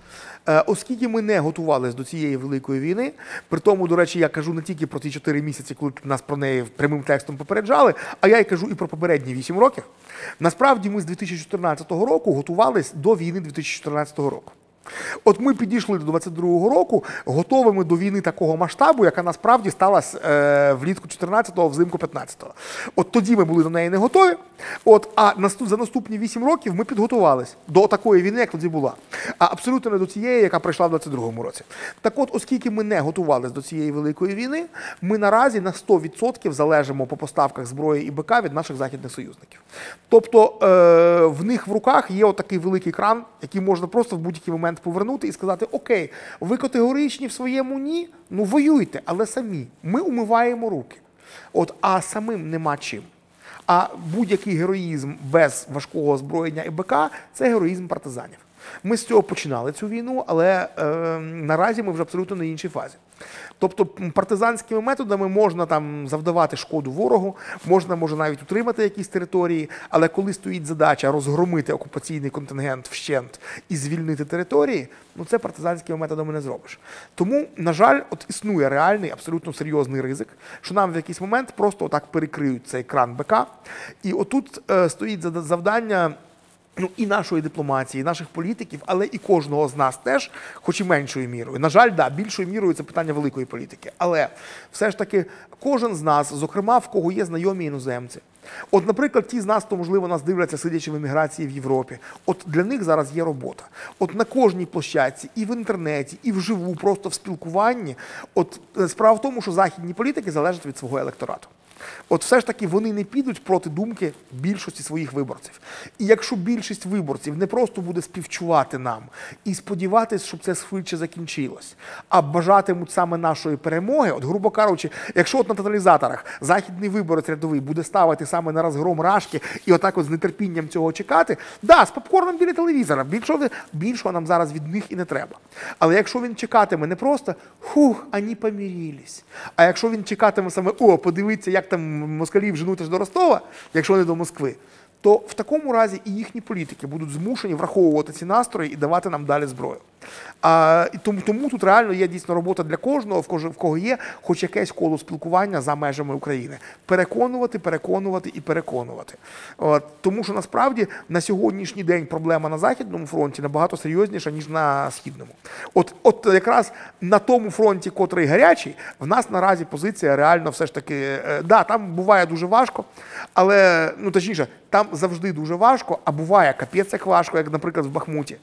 Оскільки ми не готувалися до цієї великої війни, при тому, до речі, я кажу не тільки про ті 4 місяці, коли нас про неї прямим текстом попереджали, а я й кажу і про попередні 8 років. Насправді ми з 2014 року готувалися до війни 2014 року. От ми підійшли до 22-го року готовими до війни такого масштабу, яка насправді сталася влітку 14-го, взимку 15-го. От тоді ми були до неї не готові, а за наступні 8 років ми підготувалися до такої війни, як тоді була. А абсолютно не до цієї, яка прийшла в 22-му році. Так от, оскільки ми не готувалися до цієї великої війни, ми наразі на 100% залежимо по поставках зброї і БК від наших західних союзників. Тобто в них в руках є отакий великий кран, який можна просто в будь-який момент повернути і сказати: окей, ви категоричні в своєму ні, воюйте, але самі. Ми умиваємо руки. А самим нема чим. А будь-який героїзм без важкого озброєння і БК – це героїзм партизанів. Ми з цього починали цю війну, але наразі ми вже абсолютно на іншій фазі. Тобто партизанськими методами можна там завдавати шкоду ворогу, можна може навіть утримати якісь території, але коли стоїть задача розгромити окупаційний контингент вщент і звільнити території, ну це партизанськими методами не зробиш. Тому, на жаль, от існує реальний, абсолютно серйозний ризик, що нам в якийсь момент просто отак перекриють цей кран БК. І отут стоїть завдання і нашої дипломатії, і наших політиків, але і кожного з нас теж, хоч і меншою мірою. На жаль, да, більшою мірою це питання великої політики. Але все ж таки кожен з нас, зокрема, в кого є знайомі іноземці. От, наприклад, ті з нас, хто, можливо, нас дивляться, сидячи в еміграції в Європі, от для них зараз є робота. От на кожній площадці, і в інтернеті, і вживу, просто в спілкуванні. От справа в тому, що західні політики залежать від свого електорату. От все ж таки вони не підуть проти думки більшості своїх виборців. І якщо більшість виборців не просто буде співчувати нам і сподіватися, щоб це швидше закінчилось, а бажатимуть саме нашої перемоги, от, грубо кажучи, якщо от на тоталізаторах західний виборець рядовий буде ставити саме на розгром Рашки і отак от з нетерпінням цього чекати, да, з попкорном біля телевізора, більшого нам зараз від них і не треба. Але якщо він чекатиме не просто «хух, ані помирились», а якщо він чекатиме саме «о, подивіться, як там москалів женуть аж до Ростова», якщо не до Москви, то в такому разі і їхні політики будуть змушені враховувати ці настрої і давати нам далі зброю. Тому тут реально є дійсно робота для кожного, в кого є хоч якесь коло спілкування за межами України. Переконувати і переконувати. Тому що насправді на сьогоднішній день проблема на Західному фронті набагато серйозніша, ніж на Східному. От якраз на тому фронті, котрий гарячий, в нас наразі позиція реально все ж таки, да, там буває дуже важко, але, ну точніше, там завжди дуже важко, а буває капець як важко, як, наприклад, в Бахмуті.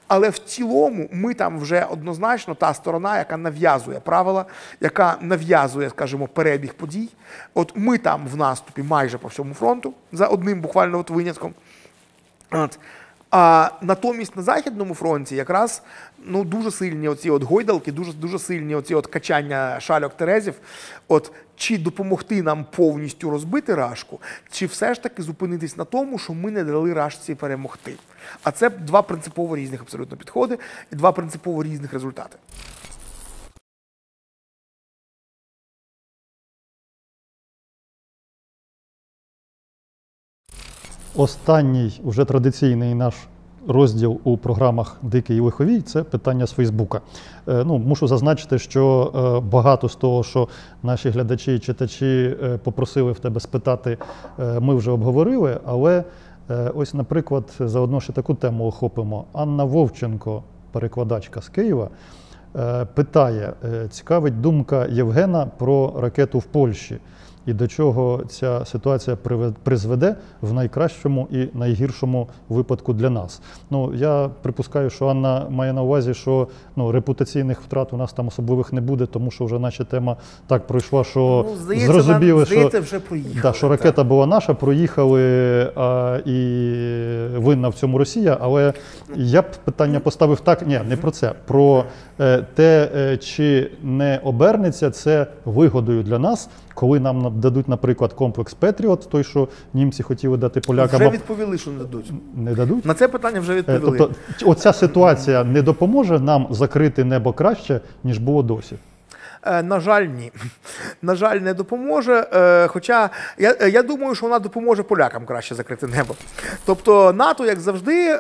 Але в цілому ми там вже однозначно та сторона, яка нав'язує правила, яка нав'язує, скажімо, перебіг подій. От ми там в наступі майже по всьому фронту, за одним буквально от винятком. А натомість на Західному фронті якраз дуже сильні оці от гойдалки, дуже сильні оці от качання шальок терезів. От чи допомогти нам повністю розбити Рашку, чи все ж таки зупинитись на тому, що ми не дали Рашці перемогти. А це два принципово різних абсолютно підходи і два принципово різних результати. Останній, уже традиційний наш розділ у програмах «Дикий і лиховій» – це питання з Фейсбука. Мушу зазначити, що багато з того, що наші глядачі і читачі попросили в тебе спитати, ми вже обговорили, але ось, наприклад, заодно ще таку тему охопимо. Анна Вовченко, перекладачка з Києва, питає, цікавить думка Євгена про ракету в Польщі і до чого ця ситуація призведе в найкращому і найгіршому випадку для нас. Я припускаю, що Анна має на увазі, що репутаційних втрат у нас там особливих не буде, тому що вже наша тема так пройшла, що зрозуміли, що ракета була наша, проїхали і винна в цьому Росія, але я б питання поставив так, не про це, про те, чи не обернеться це вигодою для нас, коли нам дадуть, наприклад, комплекс Петріот, той, що німці хотіли дати полякам. Вже відповіли, що не дадуть. Не дадуть? На це питання вже відповіли. Тобто оця ситуація не допоможе нам закрити небо краще, ніж було досі? На жаль, ні. На жаль, не допоможе, хоча я думаю, що вона допоможе полякам краще закрити небо. Тобто НАТО, як завжди,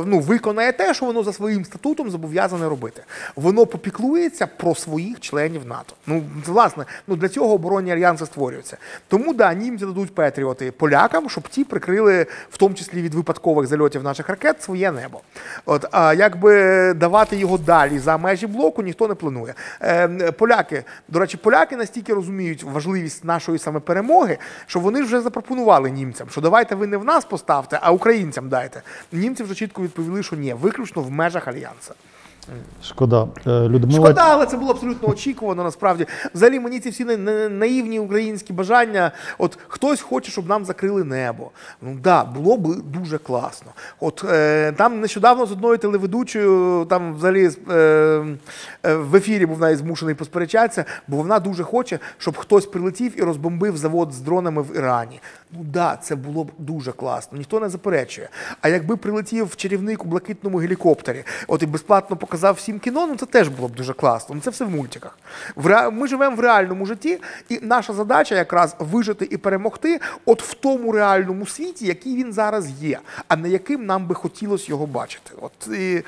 виконає те, що воно за своїм статутом зобов'язане робити. Воно попіклується про своїх членів НАТО. Власне, для цього оборонні альянси створюються. Тому, німці дадуть Петріоти полякам, щоб ті прикрили, в тому числі від випадкових зальотів наших ракет, своє небо. А якби давати його далі за межі блоку, ніхто не планує. До речі, поляки настільки розуміють важливість нашої саме перемоги, що вони вже запропонували німцям, що давайте ви не в нас поставте, а українцям дайте. Німці вже чітко відповіли, що ні, виключно в межах альянсу. Шкода. Шкода, але це було абсолютно очікувано, насправді. Взагалі, мені ці всі наївні українські бажання, хтось хоче, щоб нам закрили небо. Було б дуже класно. Там нещодавно з одною телеведучою, там взагалі в ефірі був навіть змушений посперечатися, бо вона дуже хоче, щоб хтось прилетів і розбомбив завод з дронами в Ірані. Ну да, це було б дуже класно, ніхто не заперечує. А якби прилетів чарівник у блакитному гелікоптері, от і безплатно показав всім кіно, ну це теж було б дуже класно. Ну це все в мультиках. Ми живемо в реальному житті, і наша задача якраз вижити і перемогти от в тому реальному світі, який він зараз є, а не яким нам би хотілося його бачити. От, і,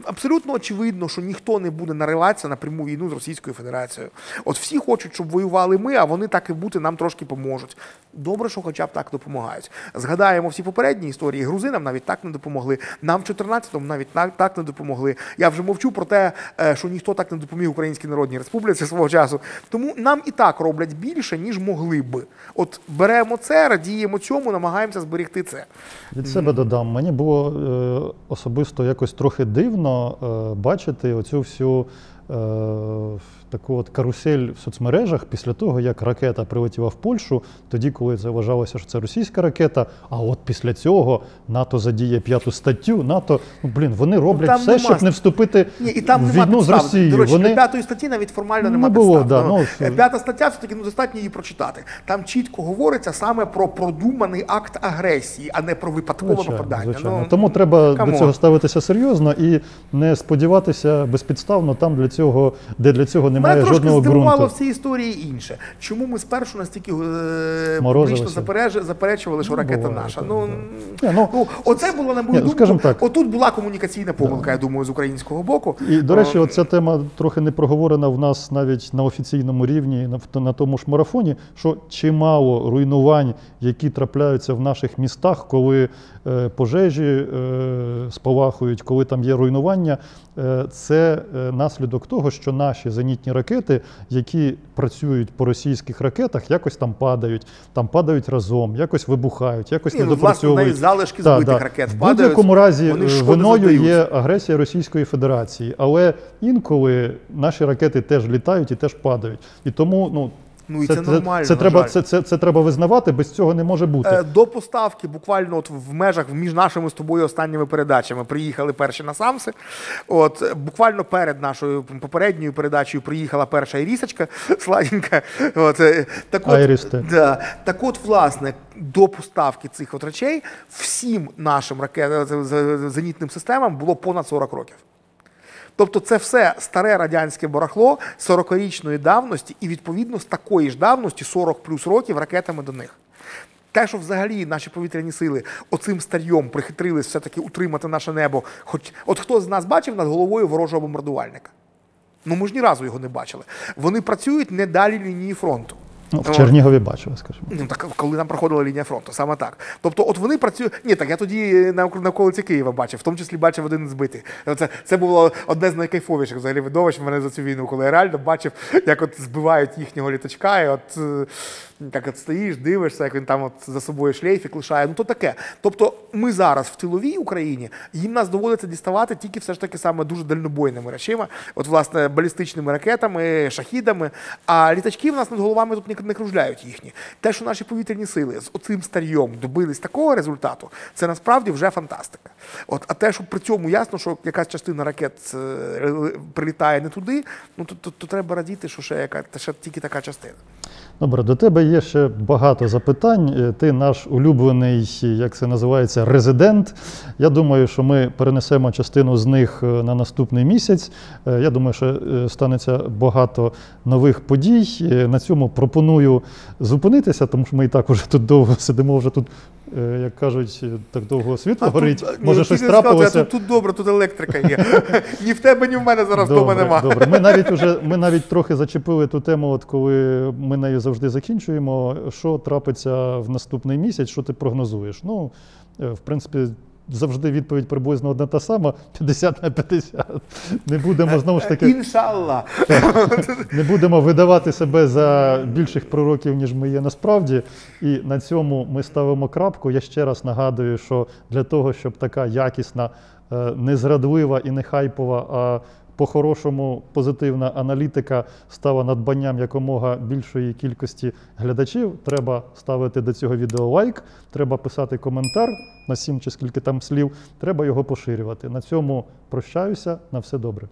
абсолютно очевидно, що ніхто не буде нариватися на пряму війну з Російською Федерацією. От всі хочуть, щоб воювали ми, а вони так і бути нам трошки поможуть. Добре, що хоча б так допомагають. Згадаємо всі попередні історії. Грузинам навіть так не допомогли. Нам в 14-му навіть так не допомогли. Я вже мовчу про те, що ніхто так не допоміг Українській Народній Республіці свого часу. Тому нам і так роблять більше, ніж могли би. От беремо це, радіємо цьому, намагаємося зберегти це. Від себе додам. Мені було особисто якось трохи дивно бачити оцю всю таку от карусель в соцмережах після того, як ракета прилетіла в Польщу, тоді, коли це вважалося, що це російська ракета, а от після цього НАТО задіє 5-ту статтю, НАТО, вони роблять все, щоб не вступити в війну з Росією. До речі, до 5-ї статті навіть формально немає підстав. Да, 5-та стаття, все-таки достатньо її прочитати. Там чітко говориться саме про продуманий акт агресії, а не про випадкове попадання. Звичайно. Тому треба до цього ставитися серйозно і не сподіватися безпідставно там, де для цього немає жодного ґрунту. Мене трошки здивувало в цій історії інше. Чому ми спершу настільки публічно заперечували, що ракета наша? Оце було, на мою думку, отут була комунікаційна помилка, я думаю, з українського боку. І, до речі, оця тема трохи не проговорена в нас навіть на офіційному рівні, на тому ж марафоні, що чимало руйнувань, які трапляються в наших містах, коли пожежі спалахують, коли там є руйнування, це наслідок того, що наші зенітні ракети, які працюють по російських ракетах, якось там падають разом, якось вибухають, якось недопрацьовують. Власне, залишки збитих ракет падають. В будь-якому разі виною є агресія Російської Федерації, але інколи наші ракети теж літають і теж падають. І тому, це нормально, це треба визнавати, без цього не може бути. До поставки буквально от в межах між нашими з тобою останніми передачами приїхали перші насамси. От буквально перед нашою попередньою передачею приїхала перша ірісочка сладенька. Так от, власне, до поставки цих от речей всім нашим зенітним системам було понад 40 років. Тобто це все старе радянське барахло 40-річної давності і, відповідно, з такої ж давності 40 плюс років ракетами до них. Те, що взагалі наші повітряні сили оцим старьом прихитрились все-таки утримати наше небо. От хто з нас бачив над головою ворожого бомбардувальника? Ми ж ні разу його не бачили. Вони працюють не далі лінії фронту. В Чернігові бачили, скажімо. Так, коли нам проходила лінія фронту, саме так. Тобто, от вони працюють... Я тоді на околиці Києва бачив, в тому числі бачив один збитий. Це було одне з найкайфовіших взагалі видовищ в мене за цю війну, коли я реально бачив, як от збивають їхнього літачка, і от так от стоїш, дивишся, як він там от за собою шлейфік лишає. То таке. Тобто, ми зараз в тиловій Україні, їм нас доводиться діставати тільки все ж таки саме дуже дальнобойними речима, от, власне, балістичними ракетами, шахідами, а літачки в нас над головами тут не кружляють їхні. Те, що наші повітряні сили з оцим старьом добились такого результату, це насправді вже фантастика. А те, що при цьому ясно, що якась частина ракет прилітає не туди, то треба радіти, що ще тільки така частина. Добре, до тебе є ще багато запитань. Ти наш улюблений, як це називається, резидент. Я думаю, що ми перенесемо частину з них на наступний місяць. Я думаю, що станеться багато нових подій. На цьому пропоную зупинитися, тому що ми і так уже тут довго сидимо, вже тут, як кажуть, так довго світло горить. Може, щось трапилося. Тут добре, тут електрика є. Ні в тебе, ні в мене зараз вдома нема. Добре. Ми навіть трохи зачепили ту тему, от коли ми нею завжди закінчуємо. Що трапиться в наступний місяць, що ти прогнозуєш? В принципі, завжди відповідь приблизно одна та сама, 50/50. Не будемо, знову ж таки, Іншалла. Не будемо видавати себе за більших пророків, ніж ми є насправді. І на цьому ми ставимо крапку. Я ще раз нагадую, що для того, щоб така якісна, не зрадлива і не хайпова, а по-хорошому позитивна аналітика стала надбанням якомога більшої кількості глядачів, треба ставити до цього відео лайк, треба писати коментар на 7 чи скільки там слів, треба його поширювати. На цьому прощаюся, на все добре.